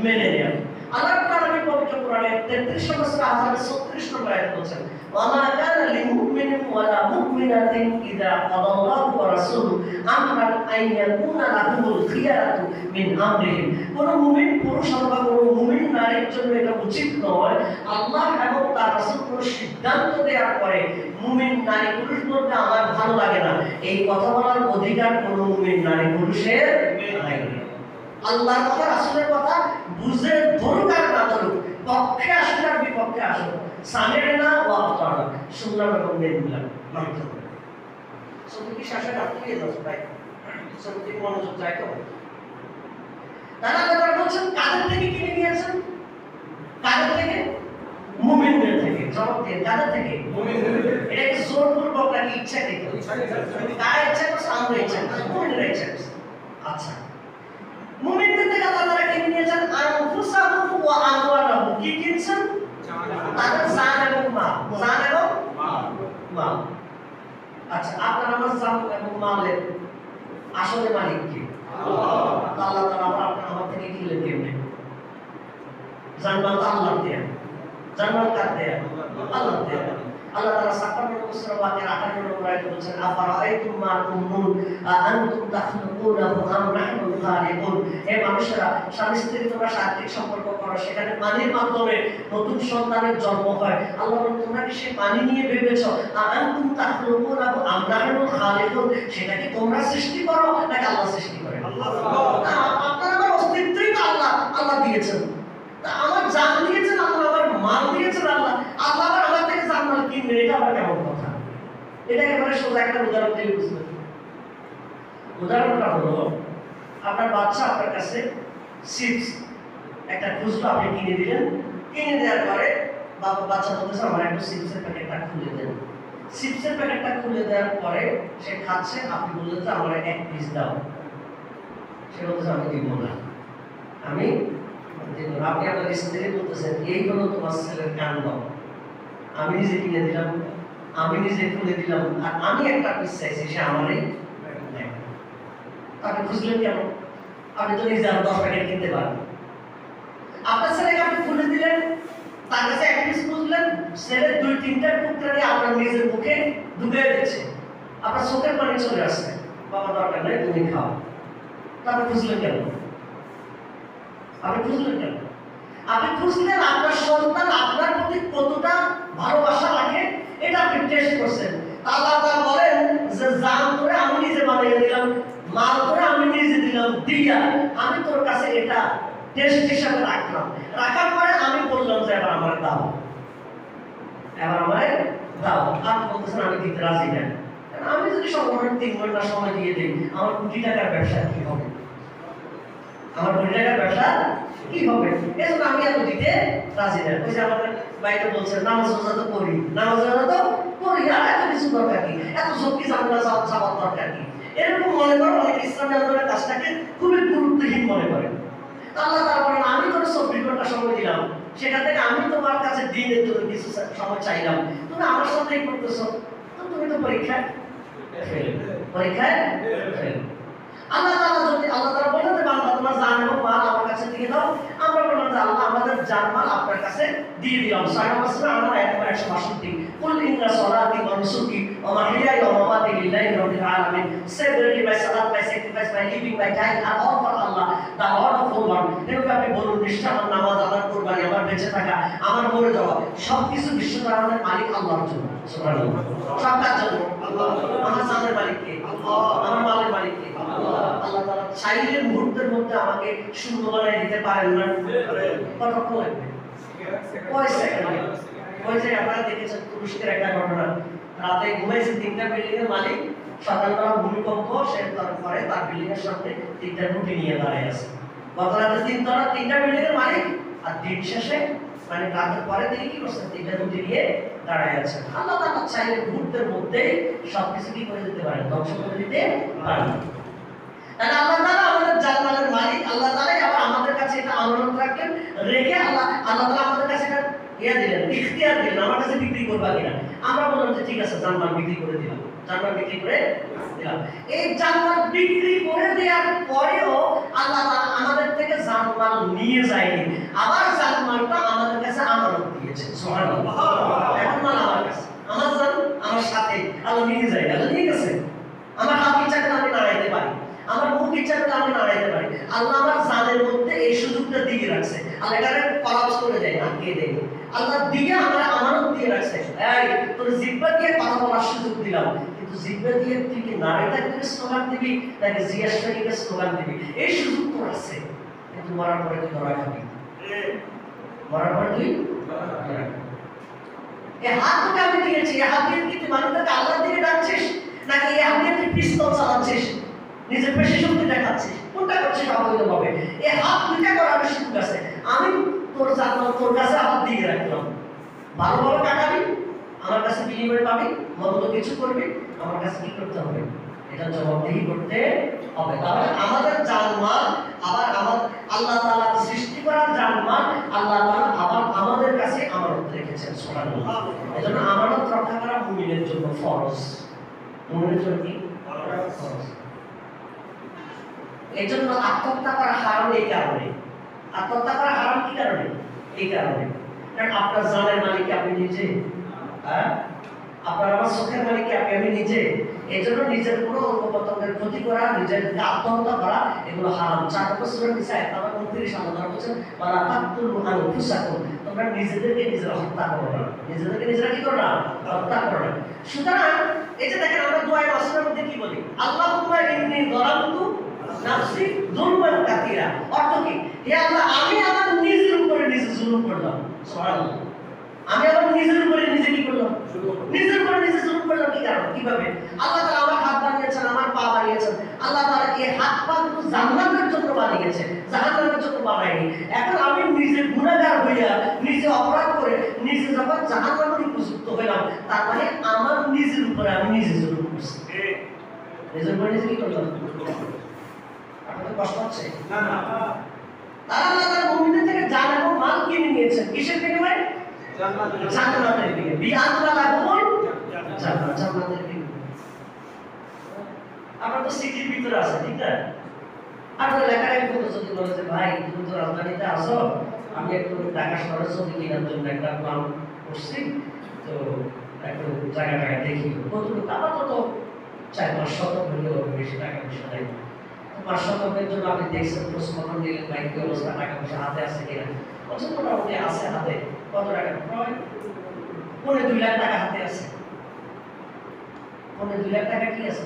মেনে নেওয়া। আল্লাহ তাআলা পবিত্র কোরআনে 33 নম্বর সূরা আহজাবের 36 নম্বর আয়াতে বলেছেন, ওয়া মা কানা লিমুমিনিন ওয়া লা মুমিনাতিন ইযা কাদাল্লাহু ওয়া রাসূলুহু আমরান আন ইয়াকুনা লাহুমুল খিয়ারাতু মিন আমরিহিম। কোন মুমিন পুরুষ অথবা কোন মুমিন নারীর জন্য এটা উচিত নয়, আল্লাহ এবং তার রাসূল কোন সিদ্ধান্ত দেওয়ার পরে মুমিন নারী পুরুষ বলতে আমার ভালো লাগে না, এই কথা বলার অধিকার কোন মুমিন নারী পুরুষের নাই। আল্লাহর কথা রাসূলের কথা বুঝে ধরুক আর না ধরুক, পক্ষে আসুক আর বিপক্ষে আসুক, সামি'না ওয়া আতা'না, শুনলাম এবং মেনে নিলাম মানতে হবে। সত্যি শাসক আপনি যাচ্ছেন ভাই, সত্যি মনোযোগ চাই তো। তারা কথা বলছেন কাদের থেকে কিনে নিয়েছেন? কাদের থেকে? মুমিনদের থেকে। জবাব দেন, কাদের থেকে? মুমিনদের থেকে। এটা কি জোরপূর্বক নাকি ইচ্ছাকৃত? কার ইচ্ছা করছে? আমরা ইচ্ছা করছি, মুমিনরা ইচ্ছা করছে। আচ্ছা, মুমিনদের থেকে আল্লাহ কিনে নিয়েছেন আনফুসাহুম ওয়া আমওয়ালাহুম। কি কিনছেন? তাদের জান এবং মাল। জান এবং মাল। আচ্ছা, আপনার আমার জান এবং মালের আসলে মালিক কে? আল্লাহ তাআলা আমার থেকে কিনলেন কেমনে? জানমাল আল্লাহ দেয়া, জানমাল কার দেয়া? আল্লাহ দেয়া। আল্লাহ তাআলা 56 সূরা বাকারা 58 নম্বর আয়াতে বলেছেন আফারাআইতুম মা তুমনুন আনতুম তাখলুকুনাহু আম নাহনুল খালিকুন। হে মানুষেরা, স্বামী স্ত্রী তোমরা শারীরিক সম্পর্ক করো, সেখানে পানির মাধ্যমে নতুন সন্তানের জন্ম হয়। আল্লাহ বলেন তোমরা কি সেই পানি নিয়ে ভেবেছো আনতুম তাখলুকুনাহু আম নাহনুল খালিকুন? সেটা কি তোমরা সৃষ্টি করো নাকি আল্লাহ সৃষ্টি করেন? আল্লাহ। আপনার আমার অস্তিত্বই তো আল্লাহ দিয়েছেন। তা আমার জান দিয়েছেন আল্লাহ, আমার মাল দিয়েছেন আল্লাহ, আল্লাহ আবার আমার থেকে জানমাল কিনবেন, এটা আবার কেমন কথা? এটা একেবারে সোজা একটা উদাহরণ দিয়ে বুঝতে। উদাহরণটা হলো আপনার বাচ্চা আপনার কাছে চিপস একটা খুচরো আপনি কিনে দিলেন, কিনে দেওয়ার পরে বাচ্চা বলতেছে আমার একটু চিপসের প্যাকেটটা খুলে দেন। চিপসের প্যাকেটটা খুলে দেওয়ার পরে সে খাচ্ছে, আপনি বললেন যে আমার এক পিস দাও। সে বলতেছে আমি দিব না, আমি আপনি আপনার স্ত্রী বলতেছেন এই হলো তোমার ছেলের কাণ্ড, আমি নিজে কিনে দিলাম, আমি নিজে খুলে দিলাম, আর আমি একটা পিস চাইছি, সে আমারই। আপনি খুঁজলেন কেন? আপনি তো নিজে আরো 10 প্যাকেট কিনতে পারেন। আপনার ছেলেকে আপনি খুলে দিলেন, তার কাছে এক পিস খুঁজলেন, ছেলে 2-3টা টুকরা নিয়ে আপনার নিজের মুখে ঢুকিয়ে দিচ্ছে, আপনার চোখের পানি চলে আসছে, বাবা দরকার নেই তুমি খাও। তারপর খুঁজলেন কেন? আপনি খুঁজলেন কেন? আপনি খুঁজলেন আপনার সন্তান আপনার প্রতি কতটা ভালোবাসা রাখে, এটা আপনি টেস্ট করছেন। আল্লাহ তাআলা বলেন যে জান করে আমি নিজে বানিয়ে দিলাম, মাল করে আমি নিজে দিলাম, দিয়া আমি তোর কাছে এটা টেস্ট হিসাবে রাখলাম। রাখার পরে আমি বললাম যে এবার আমার দাও, এবার আমায় দাও। আপনি বলতেছেন আমি দিতে রাজি না। আমি যদি সর্বনিম্ন 3 ঘন্টা সময় দিয়ে দিই, আমার কোটি টাকার ব্যবসা কি হবে? আমার কোটি টাকার ব্যবসা কি হবে? এজন্য আমি এত দিতে রাজি না। ওই যে আমাদের বাইরে বলছেন নামাজ রোজা তো করি, নামাজ রোজা তো করি, আর এত কিছু দরকার কি? এত শক্তি ঝামেলা চাপার দরকার কি? এরকম মনে করেন অনেক ইসলামী আন্দোলনের কাজটাকে খুবই গুরুত্বহীন মনে করেন। আল্লাহ তাআলা বলেন আমি তোর 24 ঘন্টা সময় দিলাম, সেখান থেকে আমি তোমার কাছে দিনের জন্য কিছু সময় চাইলাম, তুমি আমার সাথেই করতেছো, তো তুমি তো পরীক্ষায় ফেল। আল্লাহ তাআলা বলেন যে বান্দা তোমার জান এবং মাল আমার কাছে দিয়ে দাও। আমরা বললাম যে আল্লাহ আমাদের জান মাল আপনার কাছে দিয়ে দিলাম। সূরা আল-বাসরা আমার আয়াত নম্বর 162, কুল ইন্না সলাতি ওয়া নুসুকি ওয়া মাহইয়ায়া ওয়া মামাতি লিল্লাহি রাব্বিল আলামিন। Say verily my salat, my sacrifice, my living, my dying are all for Allah, the Lord of all world. এরকম আপনি বলুন নিশ্চয় আমার নামাজ, আমার কুরবানি, আমার বেঁচে থাকা, আমার মরে যাওয়া সবকিছু বিশ্বকারণের মালিক আল্লাহর জন্য। সুবহানাল্লাহ। সব কার জন্য? আল্লাহ। আমার জানের মালিক কে? আল্লাহ। আমার মালের মালিক কে? আল্লাহ। আল্লাহ তাআলা চাইলে মুহূর্তের মধ্যে আমাকে শূন্য বানিয়ে দিতে পারেন না? কতক্ষণ লাগবে? কয় সেকেন্ড? ওই যে আপনারা দেখেছেন তুরস্কের একটা ঘটনা, রাতে ঘুমাইছে 3টা বিল্ডিং এর মালিক, সকালবেলা ভূমিকম্প, সে তারপরে তার বিল্ডিং এর সামনে 3টা রুটি নিয়ে দাঁড়িয়ে আছে। গত রাতে 3টা বিল্ডিং এর মালিক, আর দিন শেষে মানে রাতের পরে তিনি কি করছেন? 3টা রুটি নিয়ে দাঁড়ায় আছেন। আল্লাহ তাআলা চাইলে মুহূর্তের মধ্যেই সবকিছু কি করে দিতে পারেন? ধ্বংস করে দিতে পারেন। তাহলে আল্লাহ তাআলা আমাদের জান্নাতের মালিক, আল্লাহ তাআলা আবার আমাদের কাছে এটা আমানত রাখলেন, রেখে আল্লাহ তাআলা আমাদের কাছে এটা দিলেন, ইখতিয়ার দিলেন, আমার কাছে বিক্রি করবা কিনা। আমরা বললাম যে ঠিক আছে জান্নাত বিক্রি করে দিলাম, জান্নাত বিক্রি করে দিলাম। এই জান্নাত বিক্রি করে দেওয়ার পরেও আল্লাহ তাআলা আমাদের থেকে জান্নাত নিয়ে যায়নি, আবার জান্নাতটা আমাদের কাছে আমানত দিয়েছেন। সুবহানাল্লাহ। এখন মাল আমার কাছে, আমার জান আমার সাথে, আল্লাহ নিয়ে যায়, আল্লাহ নিয়ে গেছে। আমার হাত ইচ্ছা করে আমি নাড়াইতে পারি, আমার মুখ ইচ্ছা করে আমি নাড়াইতে পারি। আল্লাহ আমার জানের মধ্যে এই সুযোগটা দিয়ে রাখছে। আল্লাহ এটাকে কলাপস করে দেয় না, কে দেয়? আল্লাহ দিয়ে আমরা আমানত দিয়ে রাখছে। এই তোর জিহ্বা দিয়ে কথা বলার সুযোগ দিলাম, কিন্তু জিহ্বা দিয়ে তুই কি নারীটা করে স্লোগান দিবি নাকি জিয়াশারিকে স্লোগান দিবি, এই সুযোগ তোর আছে। কিন্তু মরার পরে তুই ধরা খাবি, মরার পরে তুই এই হাত তোকে আমি দিয়েছি, এই হাত দিয়ে কি তুই মানুষটাকে আল্লাহর দিকে ডাকছিস নাকি এই হাত দিয়ে তুই পিস্তল চালাচ্ছিস, নিজের পেশি শক্তি দেখাচ্ছিস? কোনটা করছিস অবৈধভাবে? এই হাত দুইটা করার সুযোগ আছে। আমি তোর জান্নাত তোর কাছে আবার দিয়ে রাখলাম, ভালোভাবে কাটাবি, আমার কাছে বিনিময় পাবি, মত কিছু করবি, আমার কাছে কি করতে হবে? এটা জবাবদিহি করতে হবে। তাহলে আমাদের জান্নাত আবার আল্লাহ তাআলার সৃষ্টি করা জান্নাত আল্লাহ তাআলা আবার আমাদের কাছে আমানত রেখেছেন। সুবহানাল্লাহ। এজন্য আমানত রক্ষা করা মুমিনের জন্য ফরজ। মুমিনের জন্য কি? জন্য আত্মহত্যা করা হারাম এই কারণে। আত্মহত্যা করা হারাম কি কারণে? এই কারণে কারণ আপনার জানের মালিক আপনি নিজে, হ্যাঁ, আপনার আমার চোখের মালিক আপনি আমি নিজে। এই জন্য নিজের কোনো অঙ্গ প্রত্যঙ্গের ক্ষতি করা, নিজের আত্মহত্যা করা এগুলো হারাম। 4 নম্বর সূরা নিসা আয়াত নম্বর 29 আল্লাহ বলেছেন ওয়ালা তাকতুলু আনফুসাকুম, তোমরা নিজেদেরকে নিজেরা হত্যা করো না, নিজেদেরকে নিজেরা কি করো না, হত্যা করো না। সুতরাং এই যে দেখেন আমরা দোয়ায় মাসুরের মধ্যে কি বলি, আল্লাহুম্মা ইন্নী যালামতু নাফসি যুলমান কাসীরা, অর্থ কি, হে আল্লাহ আমি আমার নিজের উপরে নিজে জুলুম করলাম। সুবহানাল্লাহ, আমি আমার নিজের উপরে নিজে কি করলাম, নিজের উপরে নিজে জুলুম করলাম। কি কারণ, কিভাবে? আল্লাহ তাআলা আমার হাত বানিয়েছেন, আমার পা বানিয়েছেন। আল্লাহ তাআলা এই হাত পা গুলো জান্নাতের জন্য বানিয়েছে, জাহান্নামের জন্য বানায়নি। এখন আমি নিজে গুনাহগার হইয়া, নিজে অপরাধ করে, নিজে যখন জাহান্নামের উপযুক্ত হইলাম, তার মানে আমার নিজের উপরে আমি নিজে জুলুম করছি। নিজের উপরে নিজে কি করলাম? আপনাদের কষ্ট হচ্ছে? না না, তারা আল্লাহ তাআলা মুমিনদের থেকে জান এবং মাল কিনে নিয়েছেন। কিসের বিনিময়ে? জান্নাতের বিনিময়ে। বিআন্না লাহুমুল জান্নাত, জান্নাতের বিনিময়ে। আমরা তো সিটির ভিতরে আছে, ঠিক না? আপনার লেখাটাই বলতে যদি বলে যে ভাই তুমি তো রাজধানীতে আসো, আমি একটু ঢাকা শহরে জমি কেনার জন্য একটা প্ল্যান করছি, তো একটু জায়গা দেখি কতটুকু। আপাতত 4-5 শতক হলেও বেশি টাকা পয়সা নেই। 5 শতকের জন্য আপনি দেখছেন প্রশ্ন দিলেন ভাই কি অবস্থা, টাকা পয়সা হাতে আছে কিনা? বলছে মোটামুটি আছে হাতে। কত টাকা? প্রায় 2.5 লাখ টাকা হাতে আছে। 2.5 লাখ টাকা কি আছে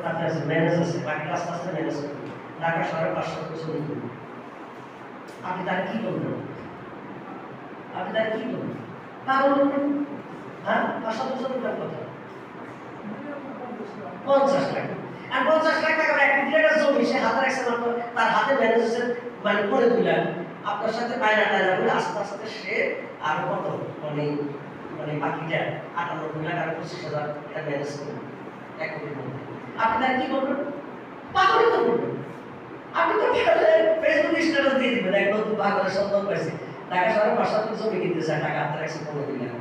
হাতে আছে, ম্যানেজ আছে, বাকি আস্তে আস্তে ম্যানেজ করবে। ঢাকা শহরে 500 বছর করবে। আপনি তার কি করবেন? আপনি তার কি করবেন? পাগল করবেন? হ্যাঁ, 500 বছর কথা 50 লাখ। আর 50 লাখ টাকা এক কোটি টাকা জমি সে হাতে রাখছে মাত্র, তার হাতে ম্যানেজ হচ্ছে মানে 2.5 লাখ। আপনার সাথে পায়না টায়না করে আস্তে আস্তে সে আর কত মানে মানে বাকিটা 98 লাখ আর 25,000 টাকা ম্যানেজ করবে এক কোটির মধ্যে। আপনি তার কি করবেন? পাগলই তো করবেন। আপনি তো ফেসবুক স্ট্যাটাস দিয়ে দিবেন এক নতুন পাগলের সন্ধান পাইছে, ঢাকা শহরে 500 জমি কিনতে চায়, টাকা হাতে রাখছে 15 লাখ।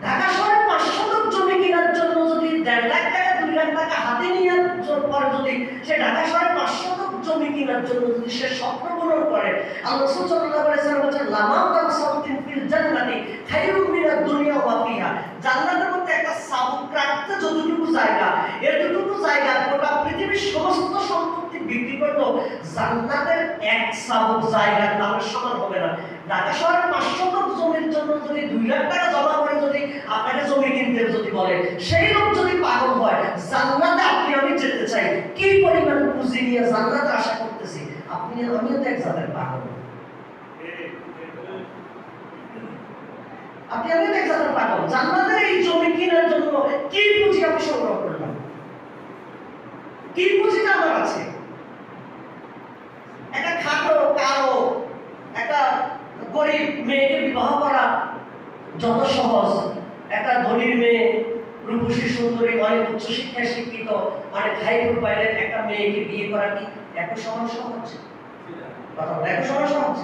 ঢাকা শহরে 500 জমি কেনার জন্য যদি 1.5 লাখ টাকা 2 লাখ টাকা হাতে নেওয়ার পরে যদি সে ঢাকা শহরে 500 জমি কেনার জন্য যদি সে স্বপ্ন পূরণ করে, আল্লাহ রাসূল সাল্লাল্লাহু আলাইহি ওয়াসাল্লাম বলেছেন লামা তাসাউতিন ফিল জান্নাতি খায়রুম মিনাদ দুনিয়া ওয়া ফিহা, জান্নাতের মধ্যে একটা সাবুক রাখতে যতটুকু জায়গা, এতটুকু জায়গা গোটা পৃথিবীর সমস্ত সম্পত্তি বিক্রি করলেও জান্নাতের এক সাবুক জায়গার দামের সমান হবে না। ঢাকা শহরে 500 জমির জন্য যদি 2 লাখ টাকা জমা করে যদি আপনাকে জমি কিনতে যদি বলে, সেই লোক যদি পাগল হয়, জান্নাতে আপনি আমি যেতে চাই, কি পরিমাণ পুঁজি নিয়ে জান্নাতে আশা করতেছি, আপনি আমিও তো এক জাতের পাগল। আপনি আমিও তো এক জাতের পাগল। জান্নাতের এই জমি কেনার জন্য কি পুঁজি আমি সংগ্রহ করলাম, কি পুঁজিটা আমার আছে? একটা খাটো কালো একটা গরিব মেয়েকে বিবাহ করা যত সহজ, একটা ধনীর মেয়ে রূপসী সুন্দরী অনেক উচ্চশিক্ষায় শিক্ষিত অনেক হাই প্রোফাইলের একটা মেয়েকে বিয়ে করা কি এত সহজ? এত সহজ?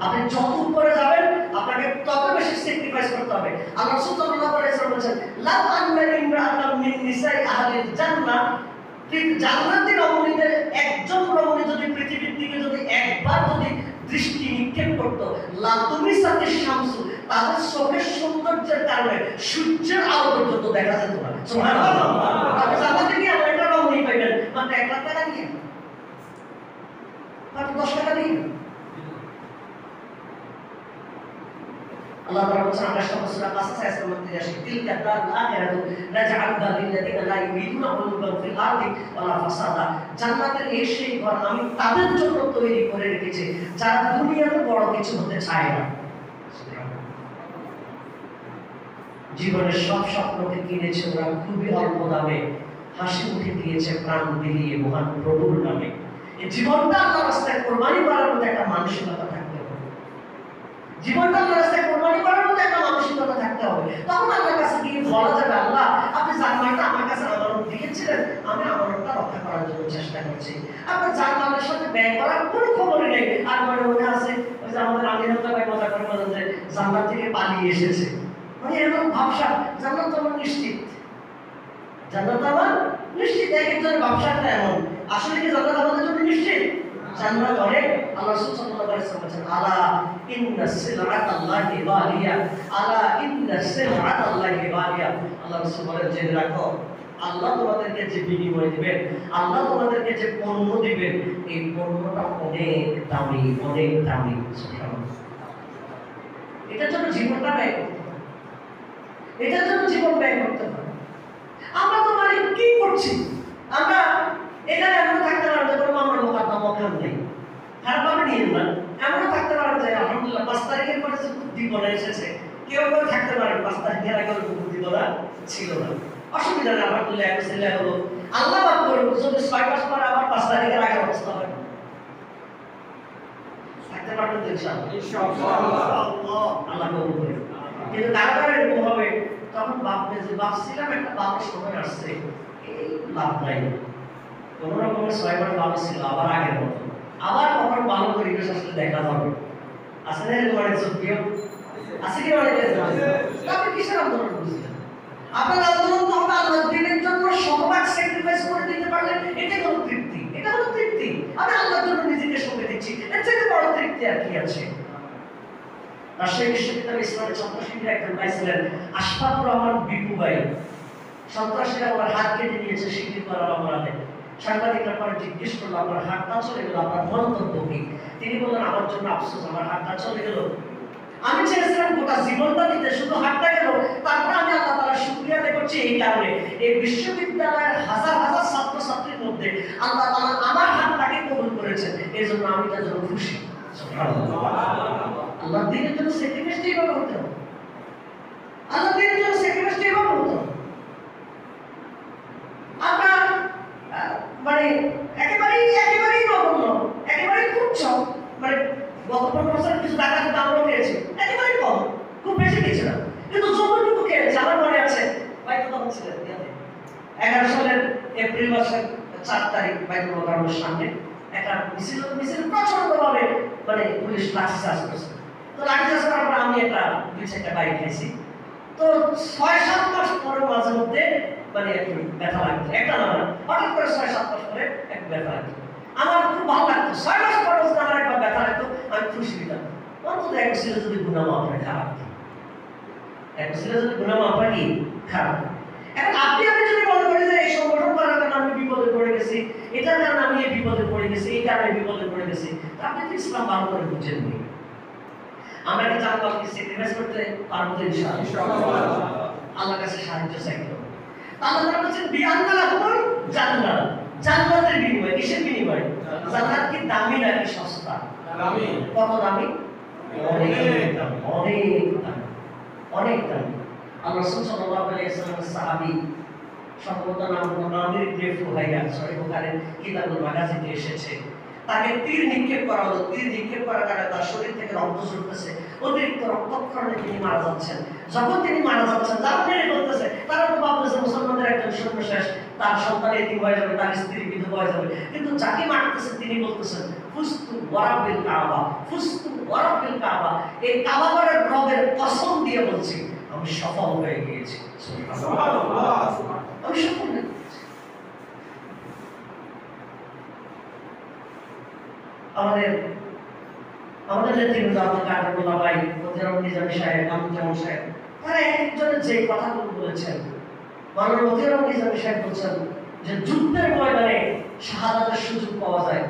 আপনি যত উপরে যাবেন আপনাকে তত বেশি স্যাক্রিফাইস করতে হবে। আল্লাহ সাল্লাল্লাহু আলাইহি ওয়াসাল্লাম বলেছেন লাউ আন্না ইমরাআতাম মিন নিসাই আহলিল জান্নাহ, জান্নাতের রমণীদের একজন রমণী যদি পৃথিবীর দিকে যদি একবার যদি দৃষ্টি নিক্ষেপ করতো, লাতুমিসাতে শামসু, তাদের চোখের সৌন্দর্যের কারণে সূর্যের আলো পর্যন্ত দেখা যেত না। সুবহানাল্লাহ। আপনি জান্নাতে গিয়ে আমরা একটা রমণী পাইবেন মাত্র 1 লাখ টাকা দিয়ে, মাত্র 10 টাকা দিয়ে। আল্লাহ তাআলা বলেছেন আমরা সূরা কাসাস আয়াত নম্বর 83, তিলকা দারুল আখিরাতু নাজআলুহা লিল্লাযিনা লা ইউরিদুনা উলুবান ফিল আরদি ওয়ালা ফাসাদা, জান্নাতের এই সেই ঘর আমি তাদের জন্য তৈরি করে রেখেছি যারা দুনিয়াতে বড় কিছু হতে চায় না। জীবনের সব স্বপ্নকে কিনেছে ওরা খুবই অল্প দামে, হাসি মুখে দিয়েছে প্রাণ বিলিয়ে মহান প্রভুর নামে। এই জীবনটা আল্লাহর রাস্তায় কোরবানি করার মতো একটা মানসিকতা থাকতে হবে। জীবনটা আল্লাহর রাস্তায় কোরবানি করার মতো একটা মানসিকতা থাকতে হবে। তখন আল্লাহর কাছে গিয়ে বলা যাবে আল্লাহ আপনি জান্নাতটা আমার কাছে আমানত দিয়েছিলেন, আমি আমানতটা রক্ষা করার জন্য চেষ্টা করছি। আপনার জান্নাতের সাথে ব্যয় করার কোনো খবরই নেই। আর মনে আছে ওই যে আমাদের আমিনাতা ভাই মজা করে বলেন যে জান্নাত থেকে পালিয়ে এসেছে, মানে এমন ভাবসা জান্নাত তো আমার নিশ্চিত, জান্নাত আমার নিশ্চিত। এক একজনের ভাবসাটা এমন। আসলে কি জান্নাত আমাদের জন্য নিশ্চিত? জান্নাত অনেক। আল্লাহ রাসূল সাল্লাল্লাহু আলাইহি ওয়াসাল্লাম বলেছেন, আলা ইন্না সিলআতাল্লাহি গালিয়া, আলা ইন্না সিলআতাল্লাহি গালিয়া। আল্লাহ রাসূল বলেন, জেনে রাখো, আল্লাহ তোমাদেরকে যে বিনিময় দিবেন, আল্লাহ তোমাদেরকে যে পণ্য দিবেন, এই পণ্যটা অনেক দামি, অনেক দামি। সুবহানাল্লাহ। এটার জন্য জীবনটা ব্যয় করতে হবে, এটার জন্য জীবন ব্যয় করতে হবে। আমরা তো মানে কি করছি? আমরা এখানে এমন থাকতে পারেন যে কোনো আমরা মোকাদ্দমা খান নেই, খারাপভাবে নিয়ে না, এমনও থাকতে পারেন যে আলহামদুলিল্লাহ 5 তারিখের পরে যে উদ্দীপনা এসেছে, কেউ কেউ থাকতে পারেন 5 তারিখের আগে উদ্দীপনা ছিল না, অসুবিধা নেই, আলহামদুলিল্লাহ এক ছেলে হলো, আল্লাহ মাফ করুন, যদি 6 মাস পরে আবার 5 তারিখের আগে অবস্থা হয় থাকতে পারবেন তো ইনশাআল্লাহ, আল্লাহ কবুল করে। কিন্তু তারপরে এরকম হবে, তখন ভাববে যে ভাবছিলাম একটা ভালো সময় আসছে, এই লাভ নাই, কোনো রকমের 6 মাস ভালো ছিল, আবার আগের মতো, আবার কখন ভালো পরিবেশ আসলে দেখা যাবে। আসলে এরকম অনেক সত্যিও আছে কি অনেক আপনি কিসের আন্দোলন বুঝলেন? আপনার আন্দোলন তো হবে আল্লাহর দিনের জন্য শতভাগ স্যাক্রিফাইস করে দিতে পারলে এটাই হলো তৃপ্তি, এটা হলো তৃপ্তি। আমি আল্লাহর জন্য নিজেকে সঁপে দিচ্ছি, এর থেকে বড় তৃপ্তি আর কি আছে? রাজশাহী বিশ্ববিদ্যালয়ের ইসলামের ছাত্র শিবিরের একজন ভাই ছিলেন আশফাকুর রহমান বিপু ভাই। সন্ত্রাসীরা আমার হাত কেটে নিয়েছে শিবির করার অপরাধে। সাংবাদিকরা পরে জিজ্ঞেস করলো, আপনার হাতটা চলে গেল, আপনার মন্তব্য কি? তিনি বললেন, আমার জন্য আফসোস, আমার হাতটা চলে গেল। আমি চেয়েছিলাম গোটা জীবনটা দিতে, শুধু হাতটা গেল। তারপর আমি আল্লাহ তাআলার শুকরিয়া আদায় করছি এই কারণে, এই বিশ্ববিদ্যালয়ের হাজার হাজার ছাত্রছাত্রীর মধ্যে আল্লাহ তাআলা আমার হাতটাকে কবুল করেছেন, এই জন্য আমি তার জন্য খুশি। আল্লাহ দিনের জন্য স্যাক্রিফাইস এইভাবে করতে হবে, আল্লাহ দিনের জন্য স্যাক্রিফাইস এইভাবে করতে হবে। আমরা মানে একেবারেই নগণ্য, একেবারেই তুচ্ছ, মানে গত 15 বছর কিছু টাকা কিন্তু আমরাও খেয়েছি, একেবারেই কম, খুব বেশি কিছু না, কিন্তু যতটুকু খেয়েছি আমার মনে আছে। বাইতুল মোকাররম ছিলেন 11 সালের এপ্রিল মাসের 4 তারিখ বাইতুল মোকাররমের সামনে একটা মিছিল প্রচন্ডভাবে মানে পুলিশ লাঠিচার্জ করেছে। তো লাঠিচার্জ করার পর আমি একটা 2-4টা বাইক খাইছি। তো 6-7 মাস পরে মাঝে মধ্যে মানে একটু ব্যথা লাগতো, একটা না, হঠাৎ করে 6-7 মাস পরে একটু ব্যথা লাগতো। আমার খুব ভালো লাগতো, 6 মাস পরে যদি আমার একবার ব্যথা লাগতো আমি খুশি হতাম। অন্তত এক ছিল যদি গুনাহ মাফ হয়, খারাপ কি? এক ছিল যদি গুনাহ মাফ হয় কি খারাপ? এখন আপনি যদি মনে করেন যে এই সংগঠন করার কারণে আমি বিপদে পড়ে গেছি, এটার কারণে আমি এই বিপদে পড়ে গেছি, এই কারণে বিপদে পড়ে গেছি, আপনি তো ইসলাম ভালো করে বুঝেননি। আমরা কি জানবো আপনি স্যাক্রিফাইস করতে পারবো তো ইনশাআল্লাহ, আল্লাহর কাছে সাহায্য চাইবো। আল্লাহ তাআলা বলেন বিআন্নালাহুমুল জান্নাত, জান্নাতের বিনিময়, কিসের বিনিময়? জান্নাত কি দামি নাকি সস্তা? দামি। কত দামি? অনেক দামি, অনেক দামি, অনেক দামি। আল্লাহ রাসূল সাল্লাল্লাহু আলাইহি ওয়াসাল্লামের সাহাবী সম্ভবত নাম আমির ইবনে ফুহাইরা, সহিহ বুখারীর কিতাবুল মাগাজিতে এসেছে। তাকে তীর নিক্ষেপ করা হলো, তীর নিক্ষেপ করার কারণে তার শরীর থেকে রক্ত ঝরতেছে, অতিরিক্ত রক্তক্ষরণে তিনি মারা যাচ্ছেন। যখন তিনি মারা যাচ্ছেন, যারা মেরে ফেলতেছে, তারা তো ভাবতেছে মুসলমানদের একজন সর্বশেষ, তার সন্তান এতিম হয়ে যাবে, তার স্ত্রী বিধবা হয়ে যাবে। কিন্তু যাকে মারতেছে তিনি বলতেছেন, ফুস্তু ওয়ারাবিল কাবা, ফুস্তু ওয়ারাবিল কাবা, এই কাবাগরের রবের কসম দিয়ে বলছি আমি সফল হয়ে গিয়েছি। সুবহানাল্লাহ, আমি সফল হয়ে গিয়েছি। আমাদের নেতৃবৃন্দ আব্দুল কাদের মোল্লা ভাই, মতিউর নিজামী সাহেব, কামরুজ্জামান সাহেব, তারা একজনের যে কথাগুলো বলেছেন, মাননীয় মতিউর নিজামী সাহেব বলছেন যে যুদ্ধের ময়দানে শাহাদাতের সুযোগ পাওয়া যায়,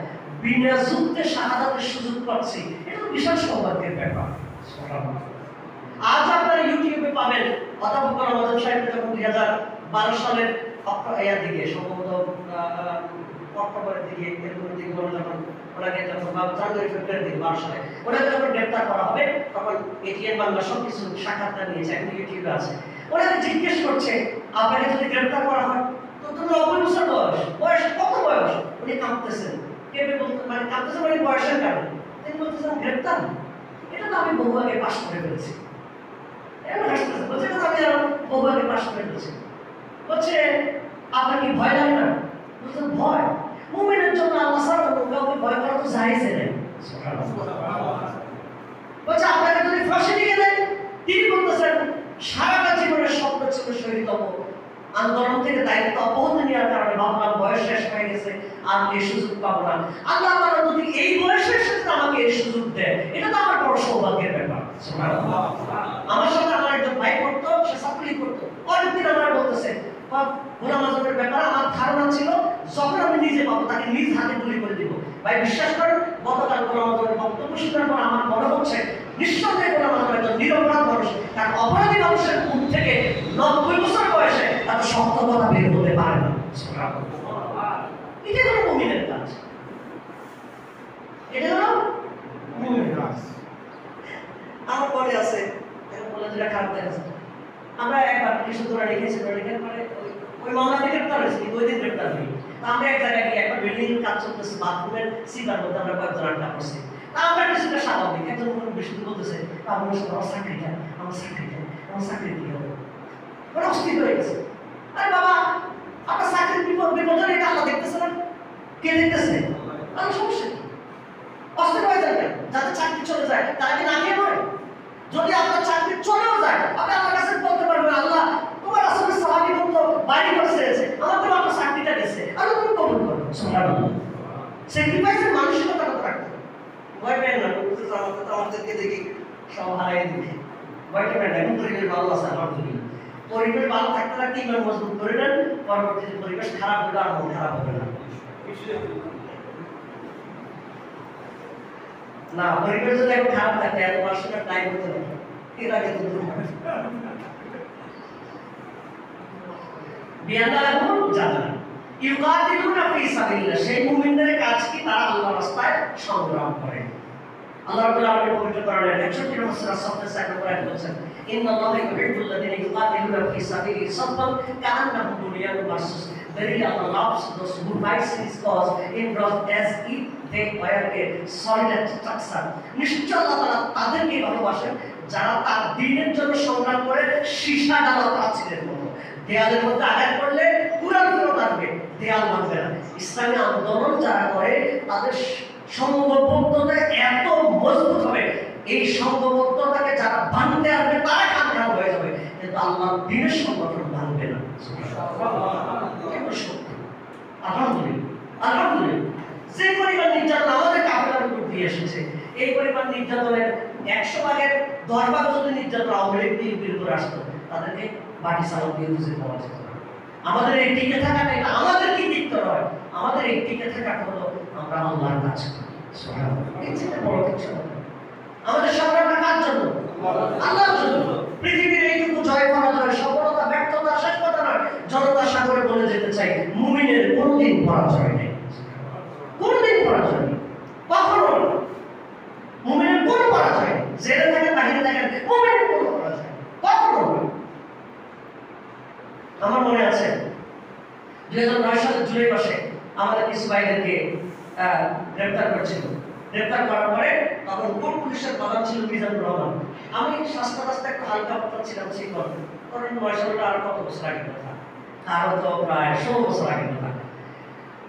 বিনা যুদ্ধে শাহাদাতের সুযোগ পাচ্ছি, এটা তো বিশাল সৌভাগ্যের ব্যাপার। আজ আপনারা ইউটিউবে পাবেন অধ্যাপক রমাদান সাহেব যখন 2012 সালের অক্টোবরের দিকে, সম্ভবত অক্টোবরের দিকে, এরকমের দিকে বলে যখন ওনাকে যখন জানুয়ারি ফেব্রুয়ারির দিকে 12 সালে ওনাকে যখন গ্রেপ্তার করা হবে, তখন এটিএন বাংলা সবকিছু সাক্ষাৎকার নিয়েছে, এখন ইউটিউবে আছে। ওনাকে জিজ্ঞেস করছে, আপনাকে যদি গ্রেপ্তার করা হয় তো 90 বছর বয়স, বয়স কত বয়স? উনি কাঁপতেছেন, কেবে বলতে মানে কাঁপতেছেন মানে বয়সের কারণে। তিনি বলতেছেন গ্রেপ্তার, এটা তো আমি বহু আগে পাস করে ফেলেছি। এমন হাসতেছেন, বলছে এটা তো আমি আরো বহু আগে পাস করে ফেলেছি। বলছে আপনার কি ভয় লাগে না? বলছেন ভয়, মুমিনের জন্য আল্লাহ ছাড়া কাউকে ভয় করা তো জায়েজ নেই। বলছে আপনাকে যদি ফাঁসি দিয়ে দেয়, তিনি বলতেছেন সারাটা জীবনের স্বপ্ন ছিল শহীদ হব, আন্দোলন থেকে দায়িত্ব অব্যাহত নেওয়ার কারণে ভাবলাম বয়স শেষ হয়ে গেছে, আর এই সুযোগ পাবো না। আল্লাহ তাআলা যদি এই বয়সের সাথে আমাকে এই সুযোগ দেয়, এটা তো আমার বড় সৌভাগ্যের ব্যাপার। আমার সাথে আমার একজন ভাই পড়তো, সে চাকরি করতো, অনেকদিন আমার বলতেছে গোলাম আজমের ব্যাপারে আমার ধারণা ছিল যখন আমি নিজে পাবো তাকে নিজ হাতে গুলি করে দিব। ভাই বিশ্বাস করেন, গতকাল গোলাম আজমের বক্তব্য শোনার পর আমার মনে হচ্ছে নিঃসন্দেহে গোলাম আজম একজন নিরপরাধ মানুষ, কারণ অপরাধী মানুষের মুখ থেকে 90 বছর বয়সে এত শক্ত কথা বের হতে পারে না। এটা হলো মুমিনের কাজ, এটা হলো মুমিনের কাজ। আমার পরে আছে বলে যেটা খারাপ দেখাচ্ছে, আমরা একবার কিছু ধরে রেখেছি, রেখে পরে ওই মামলা থেকে গ্রেপ্তার হয়েছি, ওই দিন গ্রেপ্তার হই। আমরা এক জায়গায় গিয়ে একটা বিল্ডিং কাজ চলতেছে, বাথরুমের সিটার মধ্যে আমরা কয়েকজন আড্ডা করছি। আমরা কিছুটা স্বাভাবিক, একজন বেশি বলতেছে আমার চাকরি দেয়, আমার চাকরি দেয়, আমার চাকরি দিয়ে হবে, মানে অস্থির হয়ে গেছে। আরে বাবা, আপনার চাকরির বিপদে এটা আল্লাহ দেখতেছে না? কে দেখতেছে? আমার সমস্যা কি? অস্থির হয়ে যাবে যাতে চাকরি চলে যায়, তারা কি না খেয়ে পড়ে? যদি আপনার চাকরি চলেও যায়, আপনি আমার কাছে বলতে পারবেন আল্লাহ তোমার আসলে সাহাবী বলতো বাড়ি করছে, আমার তো আপনার চাকরিটা গেছে, আর তুমি কবুল করো। সুবহানাল্লাহ। স্যাক্রিফাইসের মানসিকতা কত রাখতে হবে। ভয় পেন না, আমাদেরকে দেখি সব হারাই দিবে, ভয় পেন না। এখন পরিবেশ ভালো আছে আলহামদুলিল্লাহ। পরিবেশ ভালো থাকতে থাকতে ইমান মজবুত করে নেন, পরবর্তীতে পরিবেশ খারাপ হলে আর মন খারাপ হবে না। না, পরিবেশ যদি এখন খারাপ থাকে এত পড়াশোনা টাইম হতে হবে, এর আগে তো দূর হবে। বিয়াল্লাহ এখন জানা ইউকাতিলুনা ফি সাবিলিল্লাহ, সেই মুমিনদের কাজ কি তারা আল্লাহর রাস্তায় সংগ্রাম করে। আল্লাহ রাব্বুল আলামিন পবিত্র কোরআনের 61 নম্বর সূরা সাফফাত 7 নম্বর আয়াতে বলেন, ইন্নাল্লাহা ইউহিব্বুল্লাযীনা ইউকাতিলুনা ফি সাবিলিহি সাফফান কাআন্নাহুম বুনিয়ানুন মারসুস। Verily Allah loves those who fight in His cause in wrath as if they were a solid structure. নিশ্চয় আল্লাহ তাআলা তাদেরকে ভালোবাসেন যারা তার দ্বীনের জন্য সংগ্রাম করে সীসা ডালা প্রাচীরের মতো। দেয়ালের মধ্যে আঘাত করলে কুরআন ফেরত আসবে, দেয়াল ভাঙবে না। ইসলামী আন্দোলন যারা করে তাদের সংঘবদ্ধতা এত মজবুত হবে, এই সংঘবদ্ধতাকে যারা ভাঙতে আসবে তারা খামখা হয়ে যাবে, কিন্তু আল্লাহর দ্বীনের সংগঠন ভাঙবে না। আলহামদুলিল্লাহ, আলহামদুলিল্লাহ। যে পরিমাণ নির্যাতন আমাদের কাফেলার উপর দিয়ে এসেছে, এই পরিমাণ নির্যাতনের 100 ভাগের 10 ভাগ যদি নির্যাতন আওয়ামী লীগ বিএনপির উপর আসতো, তাদেরকে বাটি চালক দিয়ে বুঝে পাওয়া যেত না। আমাদের এই টিকে থাকাটা এটা আমাদের কি দিকতে নয়, আমাদের এই টিকে থাকাটা হলো আমরা আল্লাহর কাজ করি। সুবহানাল্লাহ, এই চেয়ে বড় কিছু না। আমাদের সংগ্রামটা কার জন্য? আল্লাহর জন্য। পৃথিবীর এইটুকু জয় পরাজয়, সফলতা ব্যর্থতা শেষ কথা নয়, জনতার সাগরে বলে যেতে চাই মুমিনের কোনোদিন পরাজয় নেই, কোনোদিন পরাজয় নেই, কখনো না। মুমিনের কোনো পরাজয় নেই, জেলে থাকেন বাহিরে থাকেন, মুমিনের কোনো পরাজয় নেই, কখনো না। আমার মনে আছে 2009 সালের জুলাই মাসে আমাদের কিছু ভাইদেরকে গ্রেপ্তার করেছিল। গ্রেপ্তার করার পরে তখন কোন পুলিশের প্রধান ছিল মিজানুর রহমান। আমি স্বাস্থ্য একটু হালকা পাতলা ছিলাম সেই কারণে, কারণ 9 সালটা আর কত বছর আগে কথা, আরো তো প্রায় 16 বছর আগে কথা।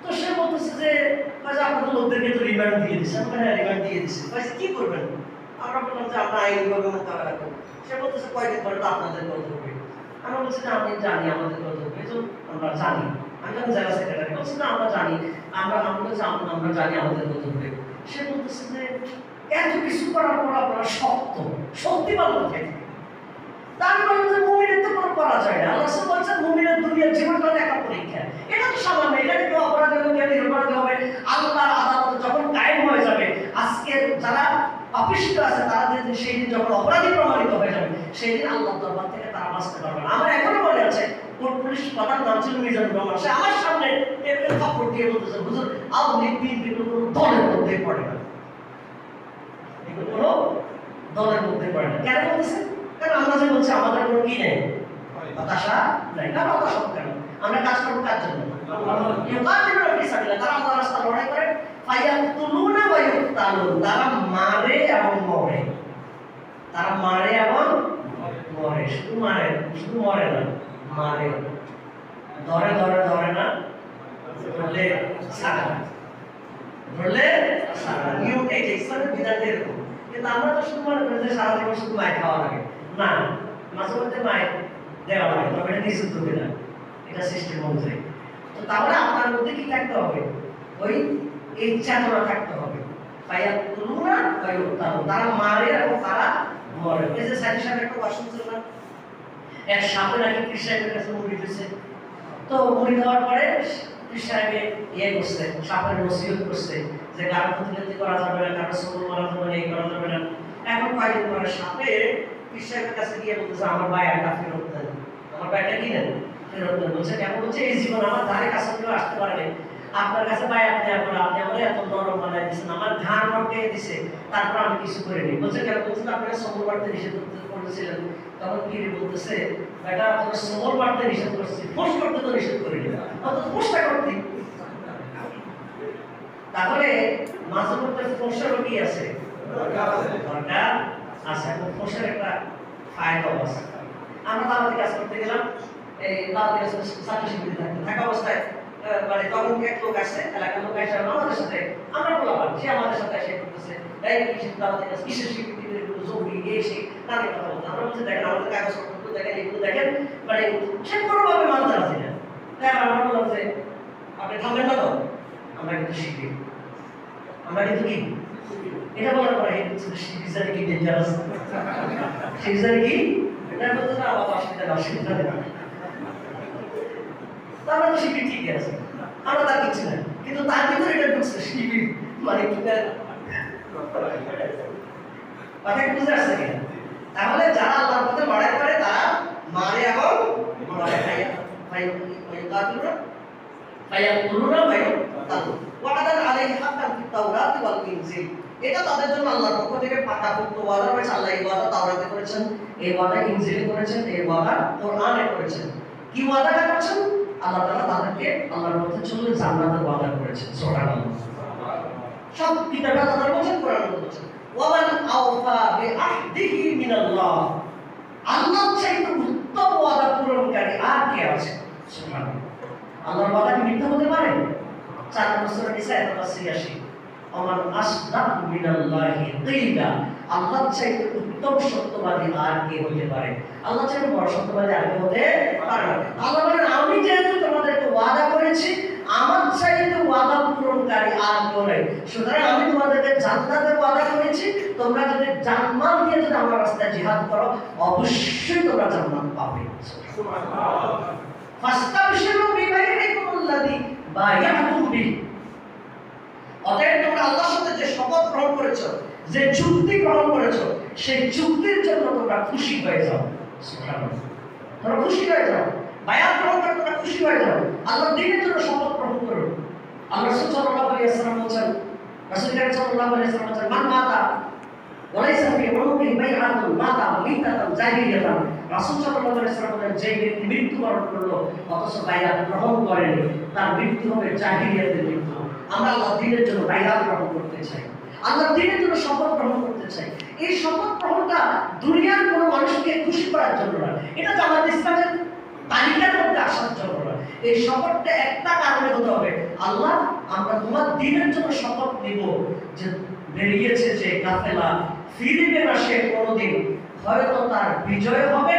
তো সে বলতেছে যে আপনাদের লোকদেরকে তো রিমান্ড দিয়ে দিচ্ছে। আমি রিমান্ড দিয়ে দিচ্ছি, কি করবেন? আমরা বললাম যে আমরা আইনিভাবে মোকাবেলা করবো। সে বলতেছে কয়দিন পরে তো আপনাদের কত হবে। আমরা বলছি না আমি জানি আমাদের কত হবে, আমরা জানি। আমি যখন জেলা সেক্রেটারি বলছি না আমরা জানি, আমরা জানি আমাদের কত হবে। সে বলতেছে যে এত কিছু করার পর আপনারা শক্তিমান কোথায়? তার মানে যে মুমিনের তো কোনো পরাজয় না। আল্লাহ রাসূল বলেছেন মুমিনের দুনিয়ার জীবনটা একটা পরীক্ষা। এটা তো সামান্য, এটা কেউ অপরাধী হবে, কেউ নিরপরাধী হবে। আল্লাহর আদালত যখন কায়েম হয়ে যাবে, আজকের যারা পাপিষ্ঠ আছে তারা সেই দিন যখন অপরাধী প্রমাণিত হয়ে যাবে, সেই দিন আল্লাহর দরবার থেকে তারা বাঁচতে পারবে না। আমার এখনো মনে আছে কোর্ট পুলিশ প্রধান নাম ছিল মিজানুর রহমান। সে আমার সামনে টেবিলে থাপ্পড় দিয়ে বলতেছে, হুজুর আওয়ামী লীগ বিএনপি কোনো দলের মধ্যে পড়ে না, এগুলো কোনো দলের মধ্যে পড়ে না। কেন বলতেছে? কারণ আমরা যে বলছি আমাদের কোনো কি নেই, হতাশা নাই। না হতাশা কেন? আমরা কাজ করবো কার জন্য? তারা আল্লাহর রাস্তায় লড়াই করে, ফায়াতুলুনা ওয়া ইউকতালুন, তারা মারে এবং মরে, তারা মারে এবং মরে। শুধু মরে না, মারে। ধরে না, ধরলে ছাড়া, নিয়ম এই ইসলামের বিধান এরকম। কিন্তু আমরা তো শুধু মনে করি যে সারা জীবন শুধু মায় খাওয়া লাগে। না, মাঝে মধ্যে মায় দেওয়া লাগে, তবে এটা নিষিদ্ধ বিধান। এটা সিস্টেম অনুযায়ী। তো তাহলে আপনার মধ্যে কি থাকতে হবে? ওই এই চেতনা থাকতে হবে। তারা মারে এবং তারা মরে। এই যে সাইড সাহেব একটা ওয়াশরুম ছিল না, এক সাপে নাকি পীর সাহেবের কাছে মুড়ি দিচ্ছে। তো মুড়ি দেওয়ার পরে পীর সাহেবে ইয়ে করছে, সাপের নসিহত করছে যে কারো প্রতিনিধি করা যাবে না, কারো সবল মারা যাবে না, এই করা যাবে না। এখন কয়েকদিন পরে সাপে পীর সাহেবের কাছে গিয়ে বলতেছে আমার ভাই একটা ফেরত দেন, আমার ভাইটা কি দেন ফেরত দেন। বলছে কেন? বলছে এই জীবন আমার ধারে কাছে কেউ আসতে পারে আপনার কাছে ভাই, আপনি আমার এত নরম বানাই দিচ্ছেন, আমার ঘাড় মটকে দিছে, তারপর আমি কিছু করিনি। বলছে কেন? বলছে আপনারা সবল মারতে নিষেধ করেছিলেন। তখন পীর বলতেছে বেটা তোর সবল মারতে নিষেধ করছি, ফোঁস করতে তো নিষেধ করিনি, অন্তত ফোঁসটা করতে। তাহলে মাঝে মধ্যে ফোঁসেরও কি আছে? দরকার আছে। এবং ফোঁসের একটা ফায়দাও আছে। আমরা দাওয়াতি কাজ করতে গেলাম, এই দাওয়াতি কাজ ছাত্র শিবিরে থাকা অবস্থায় মানে তখন এক লোক আসছে, এলাকার লোক আসে আমাদের সাথে, আমরা বললাম সে আমাদের সাথে এসে করতেছে এই কিসের দাওয়াতি কাজ, কিসের শিবির, জমি এসে তাদের কথা বলতে। আমরা বলছি দেখেন আমাদের কাগজপত্র দেখেন, এগুলো দেখেন, মানে সে কোনোভাবে মানতে রাজি না। তাই আমরা বললাম যে আপনি থামবেন না তো, আমরা কিন্তু শিখি, আমরা কিন্তু কি এটা বলার পরে শিবির কি ডেঞ্জারাস, শিবির কি এটা বলতে না বাবা অসুবিধা নেই, আমরা তো শিবির ঠিক আছে, আমরা তার কিছু না। কিন্তু তার ভিতরে এটা ঢুকছে শিবির মানে কি কথা বুঝতে আসছে কিনা? তাহলে যারা আল্লাহর পথে লড়াই করে তারা মারে এবং লড়াই এটা তাদের জন্য আল্লাহর পক্ষ থেকে পাকাপোক্ত ওয়াদা রয়েছে। আল্লাহ এই ওয়াদা তাওরাতে করেছেন, এই ওয়াদা ইনজিলে করেছেন, এই ওয়াদা কোরআনে করেছেন। কি ওয়াদাটা করেছেন? আল্লাহ তাআলা তাদেরকে আল্লাহর পথে চললে জান্নাতের ওয়াদা করেছেন। সুবহানাল্লাহ। সব কিতাবে আল্লাহ বলেছেন, কোরআনে বলেছেন ওয়ামান আওফা বিআহদিহি মিনাল্লাহ, আল্লাহর চাইতে উত্তম ওয়াদা পূরণকারী আর কে আছে? সুবহানাল্লাহ। আল্লাহর ওয়াদা কি মিথ্যা হতে পারে? 4 নম্বর সূরা নিসা আয়াত 86, ওমান আসদাকু মিনাল্লাহি কিলা, আল্লাহর চাইতে উত্তম সত্যবাদী আর কে হতে পারে? আল্লাহর চাইতে বড় সত্যবাদী আর কে হতে পারে না। আল্লাহ বলেন আমি যেহেতু তোমাদেরকে ওয়াদা করেছি, আমার চাইতে ওয়াদা পূরণকারী আর কেউ নেই। সুতরাং আমি তোমাদেরকে জান্নাতের ওয়াদা করেছি, তোমরা যদি জান্নাত দিয়ে যদি আমার রাস্তায় জিহাদ করো অবশ্যই তোমরা জান্নাত পাবে। সুবহানাল্লাহ। ফাস্তাবশিরু বিবাইইকুমুল্লাযী বায়াতুম বিহি, অতএব তোমরা আল্লাহর সাথে যে শপথ গ্রহণ করেছো, যে চুক্তি গ্রহণ করেছো, সেই চুক্তির জন্য তোমরা খুশি হয়ে যাও। সুবহানাল্লাহ। তোমরা খুশি হয়ে যাও, বায়াত গ্রহণ করে তোমরা খুশি হয়ে যাও, আল্লাহর দ্বীনের জন্য শপথ গ্রহণ করো। আল্লাহ রাসূল সাল্লাল্লাহু আলাইহি ওয়াসাল্লাম বলেন, রাসূল সাল্লাল্লাহু আলাইহি ওয়াসাল্লাম বলেন মান মাতা ওয়ালাইসা ফি উনুকি বাইআতুন মাতা মিতাতান জাহিলিয়াতান, রাসূল সাল্লাল্লাহু আলাইহি ওয়াসাল্লাম বলেন যে ব্যক্তি মৃত্যুবরণ করলো অথচ বায়াত গ্রহণ করেনি, তার মৃত্যু হবে জাহিলিয়াতের মৃত্যু। আমরা আল্লাহর দ্বীনের জন্য বায়াত গ্রহণ করতে চাই, আল্লাহর দ্বীনের জন্য শপথ গ্রহণ করতে চাই। এই শপথ গ্রহণটা দুনিয়ার কোনো মানুষকে খুশি করার জন্য না, এটা জামাত ইসলামের তালিকার মধ্যে আসার জন্য না। এই শপথটা একটা কারণে হতে হবে, আল্লাহ আমরা তোমার দ্বীনের জন্য শপথ নিব যে বেরিয়েছে যে কাফেলা ফিরবে না সে কোনোদিন, হয়তো তার বিজয় হবে,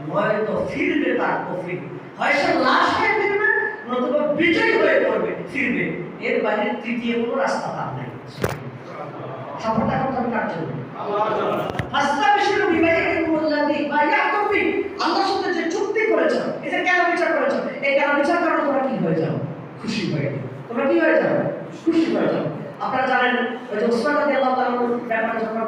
নয়তো ফিরবে তার কফিন, হয় সে লাশ হয়ে ফিরবে নতুবা বিজয় হয়ে পড়বে ফিরবে, এর বাইরে তৃতীয় কোনো রাস্তা তার নেই। শপথটা করতে হবে কার জন্য? আল্লাহর জন্য। ফাস্তাবশিরু বিবাইইকুমুল্লাযী বায়াতুম বিহি, আল্লাহর সাথে যে চুক্তি করেছো, এটা কেন বিচার করেছো, এই কেন বিচার করো তোমরা কি হয়ে যাও? খুশি হয়ে যাও। তোমরা কি হয়ে যাও? খুশি হয়ে যাও। আপনারা জানেন ওই যে উসমান রাদিয়াল্লাহু তাআলার ব্যাপারে যখন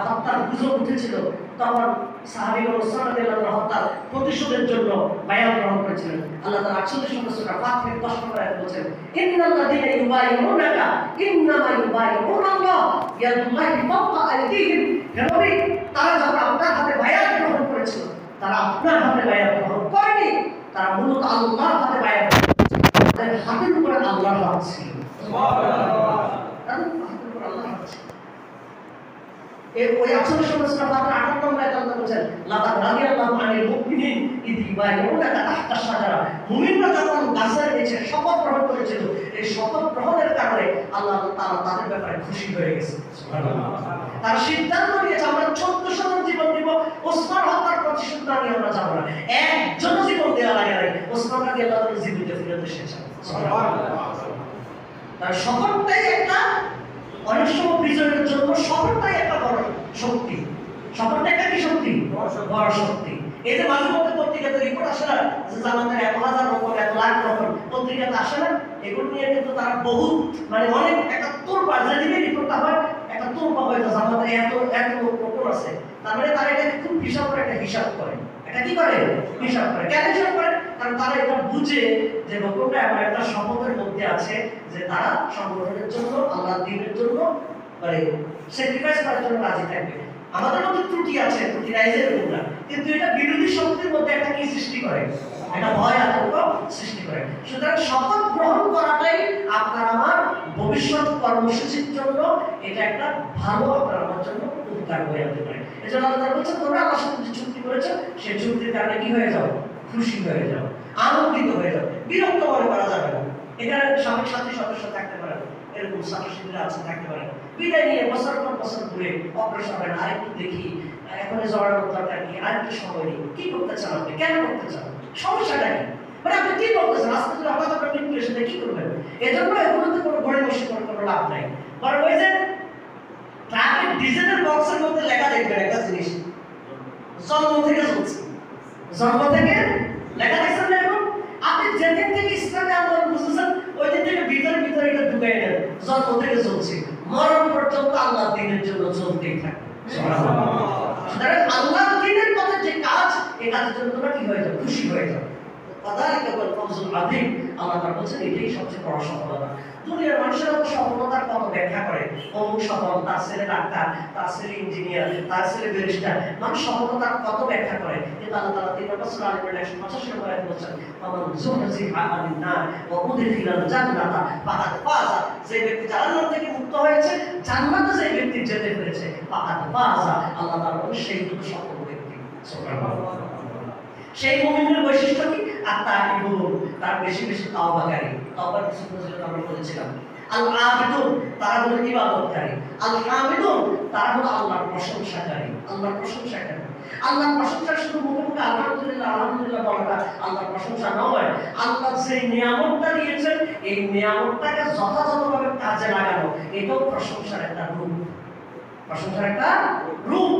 হত্যার গুজব উঠেছিল, তখন সাহাবীগণ উসমান রাদিয়াল্লাহু হত্যার প্রতিশোধের জন্য বায়াত গ্রহণ করেছিলেন। আল্লাহ তাআলা 48 নম্বর সূরা ফাতির 10 নম্বর আয়াতে বলেছেন ইন্নাল্লাযীনা ইউবাইউনাকা ইন্নামা ইউবাইউনাল্লাহ ইয়াদুল্লাহি ফাওকা আইদিহিম, হে নবী তারা যখন আপনার হাতে বায়াত গ্রহণ করেছিল, তারা আপনার হাতে বায়াত গ্রহণ করেনি, তারা মূলত আল্লাহর হাতে বায়াত করেছে। তাদের হাতের উপরে আল্লাহর হাত ছিল। সুবহানাল্লাহ। তাদের হাতের উপরে আল্লাহর হাত ছিল। এই ওই 48 নম্বর সূরা ফাতির 8 নম্বর আয়াতে আল্লাহ বলেন লাকাদ রাদিয়াল্লাহু আনিল মুমিনিন ইয ইউবাইউনাকা তাহতা শাজারা, মুমিনরা যখন গাছের নিচে শপথ গ্রহণ করেছিল, এই শপথ গ্রহণের কারণে আল্লাহ তাআলা তাদের ব্যাপারে খুশি হয়ে গেছে। সুবহানাল্লাহ। তার সিদ্ধান্ত নিয়েছে আমরা 1400 জন জীবন দিব, ওসমান হত্যার প্রতিশোধ না নিয়ে আমরা যাব না। একজন জীবন দেওয়া লাগে নাই, ওসমান রাদিয়াল্লাহু তাআলা জীবিত ফিরত এসেছেন। তার সফরটাই একটা, অনেক সময় বিজয়ের জন্য সফরটাই একটা বড় শক্তি। সফরটা একটা কি শক্তি? বড় শক্তি। এই যে মাঝে মধ্যে পত্রিকাতে রিপোর্ট আসে না যে জামাতের 1000 রকম 1 লাখ রকম পত্রিকাতে আসে না, এগুলো নিয়ে কিন্তু তারা বহু মানে অনেক একটা তোলপাড়, যেদিকে রিপোর্টটা হয় একটা তোলপাড় হয়ে যায় জামাতের এত এত রকম আছে। তার মানে তারা এটা খুব হিসাব করে, একটা হিসাব করে। এটা কি করে? হিসাব করে। কেন হিসাব করে? কারণ তারা এটা বুঝে যে রকমটা এমন একটা শপথের মধ্যে আছে যে তারা সংগঠনের জন্য, আল্লাহর দ্বীনের জন্য মানে স্যাক্রিফাইস করার জন্য রাজি থাকবে। আমাদের মধ্যে ত্রুটি আছে, ত্রুটি নাই যে এরকম না, কিন্তু এটা বিরোধী শক্তির মধ্যে একটা কি সৃষ্টি করে? একটা ভয় আতঙ্ক সৃষ্টি করে। সুতরাং শপথ গ্রহণ করাটাই আপনার আমার ভবিষ্যৎ কর্মসূচির জন্য এটা একটা ভালো আপনার আমার জন্য উপকার হয়ে যেতে পারে। এজন্য আল্লাহ তাআলা বলছেন তোমরা আমার সাথে যে চুক্তি করেছো সেই চুক্তির কারণে কি হয়ে যাও? খুশি হয়ে যাও, আনন্দিত হয়ে যাও, বিরক্ত মনে করা যাবে না। এখানে সাবেক সাথী সদস্য থাকতে পারে, এরকম ছাত্রছাত্রীরা আছে থাকতে পারে, বিদায় নিয়ে বছর পর বছর ঘুরে অগ্রসর হয়, আরেকটু দেখি এখন জড়ানোর দরকার কি, আরেকটু সময় নেই, কি করতে চান আপনি, কেন করতে চান, সমস্যাটা কি, মানে আপনি কি করতে চান, আজকে যদি হঠাৎ আপনার মৃত্যু এসে কি করবেন? এজন্য এগুলোতে কোনো গড়িমসি করে কোনো লাভ নাই। বরং ওই যে ট্রাকের ডিজেলের বক্সের মধ্যে লেখা দেখবেন একটা জিনিস, জন্ম থেকে চলছে, জন্ম থেকে লেখা দেখছেন না? এখন আপনি যেদিন থেকে ইসলামে আন্দোলন বুঝতেছেন ওই দিন থেকে ভিতরে ভিতরে এটা ঢুকাই নেন, জন্ম থেকে চলছে, মরণ পর্যন্ত আল্লাহ দ্বীনের জন্য চলতেই থাকবে। সুতরাং আল্লাহ দ্বীনের পথে যে কাজ, এই কাজের জন্য তোমরা কি হয়ে যাও? খুশি হয়ে যাও। ফাযালিকা ওয়াল ফাওজুল আযীম। আল্লাহ তাআলা বলেছেন এটাই সবচেয়ে বড় সফলতা। দুনিয়ার মানুষেরা তো সফলতার কত ব্যাখ্যা করে, অমুক সফল, তার ছেলে ডাক্তার, তার ছেলে ইঞ্জিনিয়ার, তার ছেলে ব্যারিস্টার, মানুষ সফলতার কত ব্যাখ্যা করে। কিন্তু আল্লাহ তাআলা 3 নম্বর সূরা আল ইমরান 185 নম্বর আয়াতে বলেছেন ফামান যুহজিহা আনিন নার ওয়া উদখিলাল জান্নাতা ফাকাদ ফাযা। যে ব্যক্তি জাহান্নাম থেকে মুক্ত হয়েছে, জান্নাতে যে ব্যক্তি যেতে পেরেছে, ফাকাদ ফাযা। আল্লাহ তাআলা বলেন সেই তো সফল ব্যক্তি। সুবহানাল্লাহ। সেই মুমিনের বৈশিষ্ট্য কি? আত-তাইবুন, তার বেশি বেশি তাওবাকারী। তাওবার কিছু প্রয়োজন আমরা বলেছিলাম। আল-আবিদুন, তারা হলো ইবাদতকারী। আল-হামিদুন, তারা হলো আল্লাহর প্রশংসাকারী। আল্লাহর প্রশংসাকারী। আল্লাহর প্রশংসা শুধু মুখে মুখে আলহামদুলিল্লাহ আলহামদুলিল্লাহ বলাটা আল্লাহর প্রশংসা নয়। আল্লাহ যে নিয়ামতটা দিয়েছেন, এই নিয়ামতটাকে যথাযথভাবে কাজে লাগানো, এটাও প্রশংসার একটা রূপ। প্রশংসার একটা রূপ,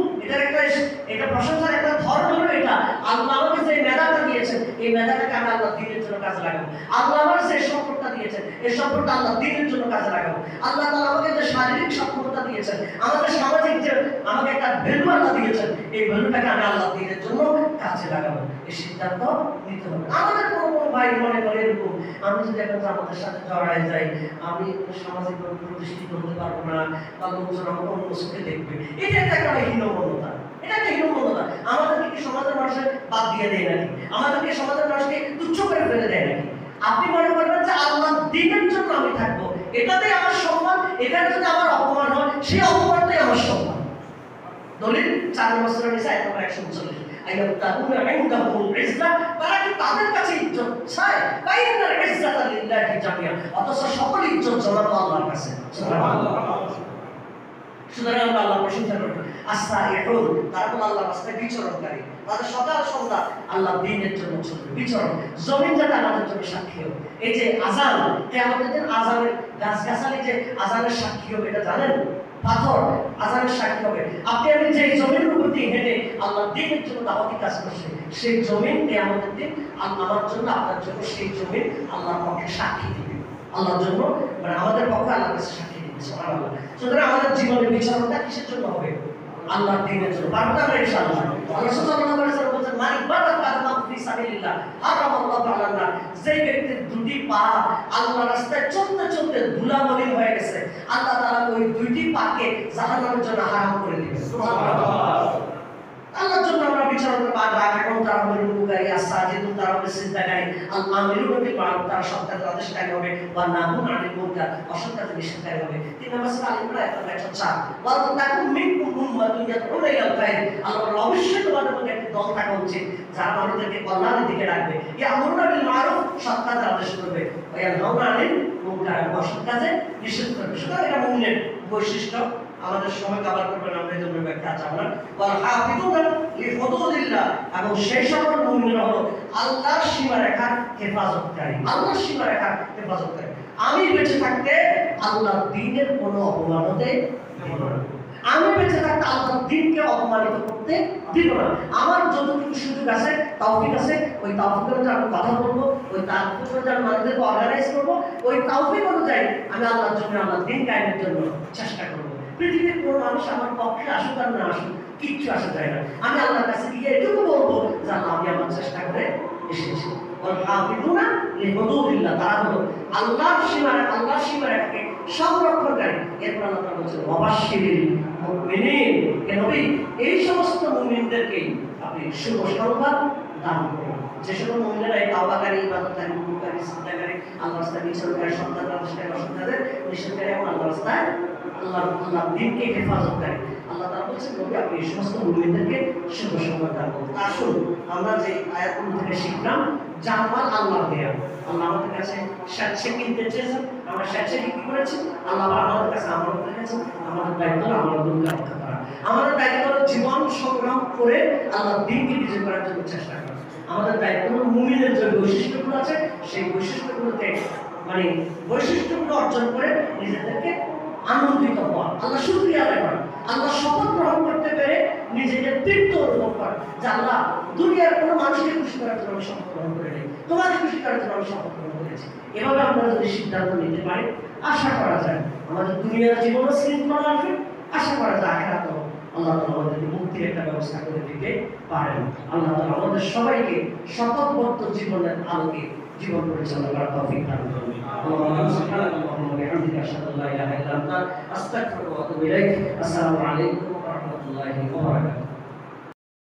এটা প্রশংসার একটা ধর্ম হলো এটা। আল্লাহ আমাকে যে মেধাটা দিয়েছেন, এই মেধাটাকে আমি আল্লাহ দ্বীনের জন্য কাজে লাগাবো। আল্লাহ আমার যে সম্পদটা দিয়েছেন, এই সম্পদটা আল্লাহ দ্বীনের জন্য কাজে লাগাবো। আল্লাহ তাআলা আমাকে যে শারীরিক সক্ষমতা দিয়েছেন, আমাদের সামাজিক যে আমাকে একটা ভ্যালু আল্লাহ দিয়েছেন, এই ভ্যালুটাকে আমি আল্লাহ দ্বীনের জন্য কাজে লাগাবো। এই সিদ্ধান্ত নিতে হবে। আমাদের কোনো ভাই মনে করে এরকম, আমি যদি এখন আমাদের সাথে জড়ায় যাই, আমি সামাজিকভাবে প্রতিষ্ঠিত হতে পারবো না, বা লোকজন আমাকে অন্য চোখে দেখবে, এটা একটা হীনমন্যতা। এটা একটা হীনমন্যতা। আমাদেরকে কি সমাজের মানুষের বাদ দিয়ে দেয় নাকি? আমাদেরকে সমাজের মানুষকে তুচ্ছ করে ফেলে দেয় নাকি? আপনি মনে করবেন যে আল্লাহ দ্বীনের জন্য আমি থাকবো, এটাতেই আমার সম্মান, এখানে যদি আমার অপমান হয়, সেই অপমানটাই আমার সম্মান। দলিল 4 নম্বর সূরা নিসা আয়াত নম্বর 139। আইয়াবতাগুনা ইনদাহুল ইজ্জা, তারা কি তাদের কাছে ইজ্জত চায়? বাইনাল ইজ্জাতা লিল্লাহি জামিয়া, অথচ সকল ইজ্জত জনাব আল্লাহর কাছে। সুবহানাল্লাহ। সুতরাং আমরা আল্লাহর প্রশংসা করব। আস-সাইহুন, তারা হলো আল্লাহর রাস্তায় বিচরণকারী। তাদের সকাল সন্ধ্যা আল্লাহ দ্বীনের জন্য চলবে, বিচরণ। জমিন যাতে আমাদের জন্য সাক্ষী হবে। এই যে আযান, কিয়ামতের দিন আযানের গাছগাছালি যে আযানের সাক্ষী হবে, এটা জানেন? পাথর আযানের সাক্ষী হবে। আপনি আমি যে জমিনের উপর দিয়ে হেঁটে আল্লাহ দ্বীনের জন্য দাওয়াতি কাজ করছে, সেই জমিন কিয়ামতের দিন আমার জন্য, আপনার জন্য সেই জমিন আল্লাহর পক্ষে সাক্ষী দিবে। আল্লাহর জন্য মানে আমাদের পক্ষে আল্লাহর কাছে সাক্ষী দিবে। সুবহানাল্লাহ। সুতরাং আমাদের জীবনের বিচারণটা কিসের জন্য হবে? আল্লাহর দ্বীনের জন্য। পারবো আমরা ইনশাআল্লাহ। আল্লাহ সাল্লাল্লাহু আলাইহি ওয়াসাল্লাম বলেন মান ইবাদাত কাদাম ফি সাবিলিল্লাহ হারামাল্লাহু আলান্নার। যে ব্যক্তির দুটি পা আল্লাহর রাস্তায় চলতে চলতে ধুলামলিন হয়ে গেছে, আল্লাহ তাআলা ওই দুইটি পাকে জাহান্নামের জন্য হারাম করে দিবেন। সুবহানাল্লাহ। আল্লাহর জন্য আমরা বিচারণ করব। আর রাখাও তারা হলো রুকুকারী, আস-সাজিদুন তারা হলো সিজদাকারী, আল-আমিরুনা বিল মারুফ তারা সৎ কাজের আদেশকারী হবে, ওয়া নাহুনা আনিল মুনকার অসৎ কাজের নিষেধকারী হবে। 3 নম্বর সূরা আল ইমরান আয়াত 104। ওয়া তাকুম মিনকুম উম্মাতুন ইয়াদউনা ইলাল খায়র, আল্লাহ অবশ্যই তোমাদের মধ্যে একটা দল থাকা উচিত যারা মানুষদেরকে কল্যাণের দিকে ডাকবে। ইয়ামুরুনা বিল মারুফ সৎ কাজের আদেশ করবে, ওয়া ইয়ানহাউনা আনিল মুনকার অসৎ কাজে নিষেধ করবে। সুতরাং এটা মুমিনের বৈশিষ্ট্য। আমাদের সময় কভার করবেন, আমরা এই জন্য ব্যাখ্যা চাবো না। ওয়াল হাফিজুনা লিহুদুদিল্লাহ, এবং সেই সকল মুমিনরা হলো আল্লাহর সীমারেখার হেফাজতকারী, আল্লাহর সীমারেখার হেফাজতকারী। আমি বেঁচে থাকতে আল্লাহর দ্বীনের কোনো অপমান হতে দেব না। আমি বেঁচে থাকতে আল্লাহর দ্বীনকে অপমানিত করতে দিব না। আমার যতটুকু সুযোগ আছে, তাওফিক আছে, ওই তাওফিক অনুযায়ী আমি কথা বলবো, ওই তাওফিক অনুযায়ী মানুষদেরকে অর্গানাইজ করবো, ওই তাওফিক অনুযায়ী আমি আল্লাহর জন্য, আল্লাহর দ্বীন কায়েমের জন্য চেষ্টা করবো। পৃথিবীর কোনো মানুষ আমার পক্ষে আসুক আর না আসুক, কিচ্ছু আসা যায় না। আমি আল্লাহর কাছে গিয়ে এটুকু বলবো যে আল্লাহ, আমি আমার চেষ্টা করে এসেছি। হাফিজুনা লিহুদুদিল্লাহ, তারা হলো আল্লাহর সীমারেখাকে সংরক্ষণকারী। এরপর আল্লাহ তাআলা বলেছেন ওয়াবাশশিরিল মুমিনিন, হে নবী এই সমস্ত মুমিনদেরকে আপনি শুভ সংবাদ দান করুন। যে সকল মুমিনেরা এই তাওবাকারী, ইবাদতকারী, মুনকারী, সিজদাকারী, আল্লাহর রাস্তায় নিঃসরণকারী, সন্তান রাস্তায় অসন্তানদের নিষেধকারী এবং আল্লাহর রাস্তায় আল্লাহর দ্বীনকে হেফাজতকারী, আল্লাহ তাআলা বলেছেন নবী আপনি এই সমস্ত মুমিনদেরকে শুভ সংবাদ দান করুন। আসুন আমরা যে আয়াতগুলো থেকে শিখলাম, জামাল আল্লাহ দেয়া। আল্লাহ আমাদের কাছে স্বেচ্ছা কিনতে চেয়েছেন, আমরা স্বেচ্ছা বিক্রি করেছি। আল্লাহ আমাদের কাছে আমানত রেখেছেন। আমাদের দায়িত্ব হলো আমানতগুলো রক্ষা করা। আমাদের দায়িত্ব হলো জীবন সংগ্রাম করে আল্লাহর দ্বীনকে বিজয় করার জন্য চেষ্টা করা। আমাদের দায়িত্ব হলো মুমিনের যে বৈশিষ্ট্যগুলো আছে, সেই বৈশিষ্ট্যগুলোতে বৈশিষ্ট্যগুলো অর্জন করে নিজেদেরকে আনন্দিত হওয়া, আল্লাহ শুকরিয়া আদায় করা, আল্লাহ শপথ গ্রহণ করতে পেরে নিজেকে তৃপ্ত অনুভব করা যে আল্লাহ দুনিয়ার কোনো মানুষকে খুশি করার জন্য আমি শপথ গ্রহণ করে নেই, তোমাকে খুশি করার জন্য আমি শপথ গ্রহণ করেছি। এভাবে আমরা যদি সিদ্ধান্ত নিতে পারি, আশা করা যায় আমাদের দুনিয়ার জীবনও শৃঙ্খলা আসবে, আশা করা যায় আখিরাতেও আল্লাহ তাআলা আমাদেরকে মুক্তির একটা ব্যবস্থা করে দিতে পারেন। আল্লাহ তাআলা আমাদের সবাইকে শপথবদ্ধ জীবনের আলোকে জীবন পরিচালনা করার তৌফিক দান করুন। আল্লাহুম্মা সুবহানাল্লাহি ওয়া বিহামদিহি আশহাদু আল্লা ইলাহা ইল্লা আনতা আস্তাগফিরুকা ওয়া আতুবু ইলাইক। আসসালামু আলাইকুম ওয়া রাহমাতুল্লাহি ওয়া বারাকাতুহু।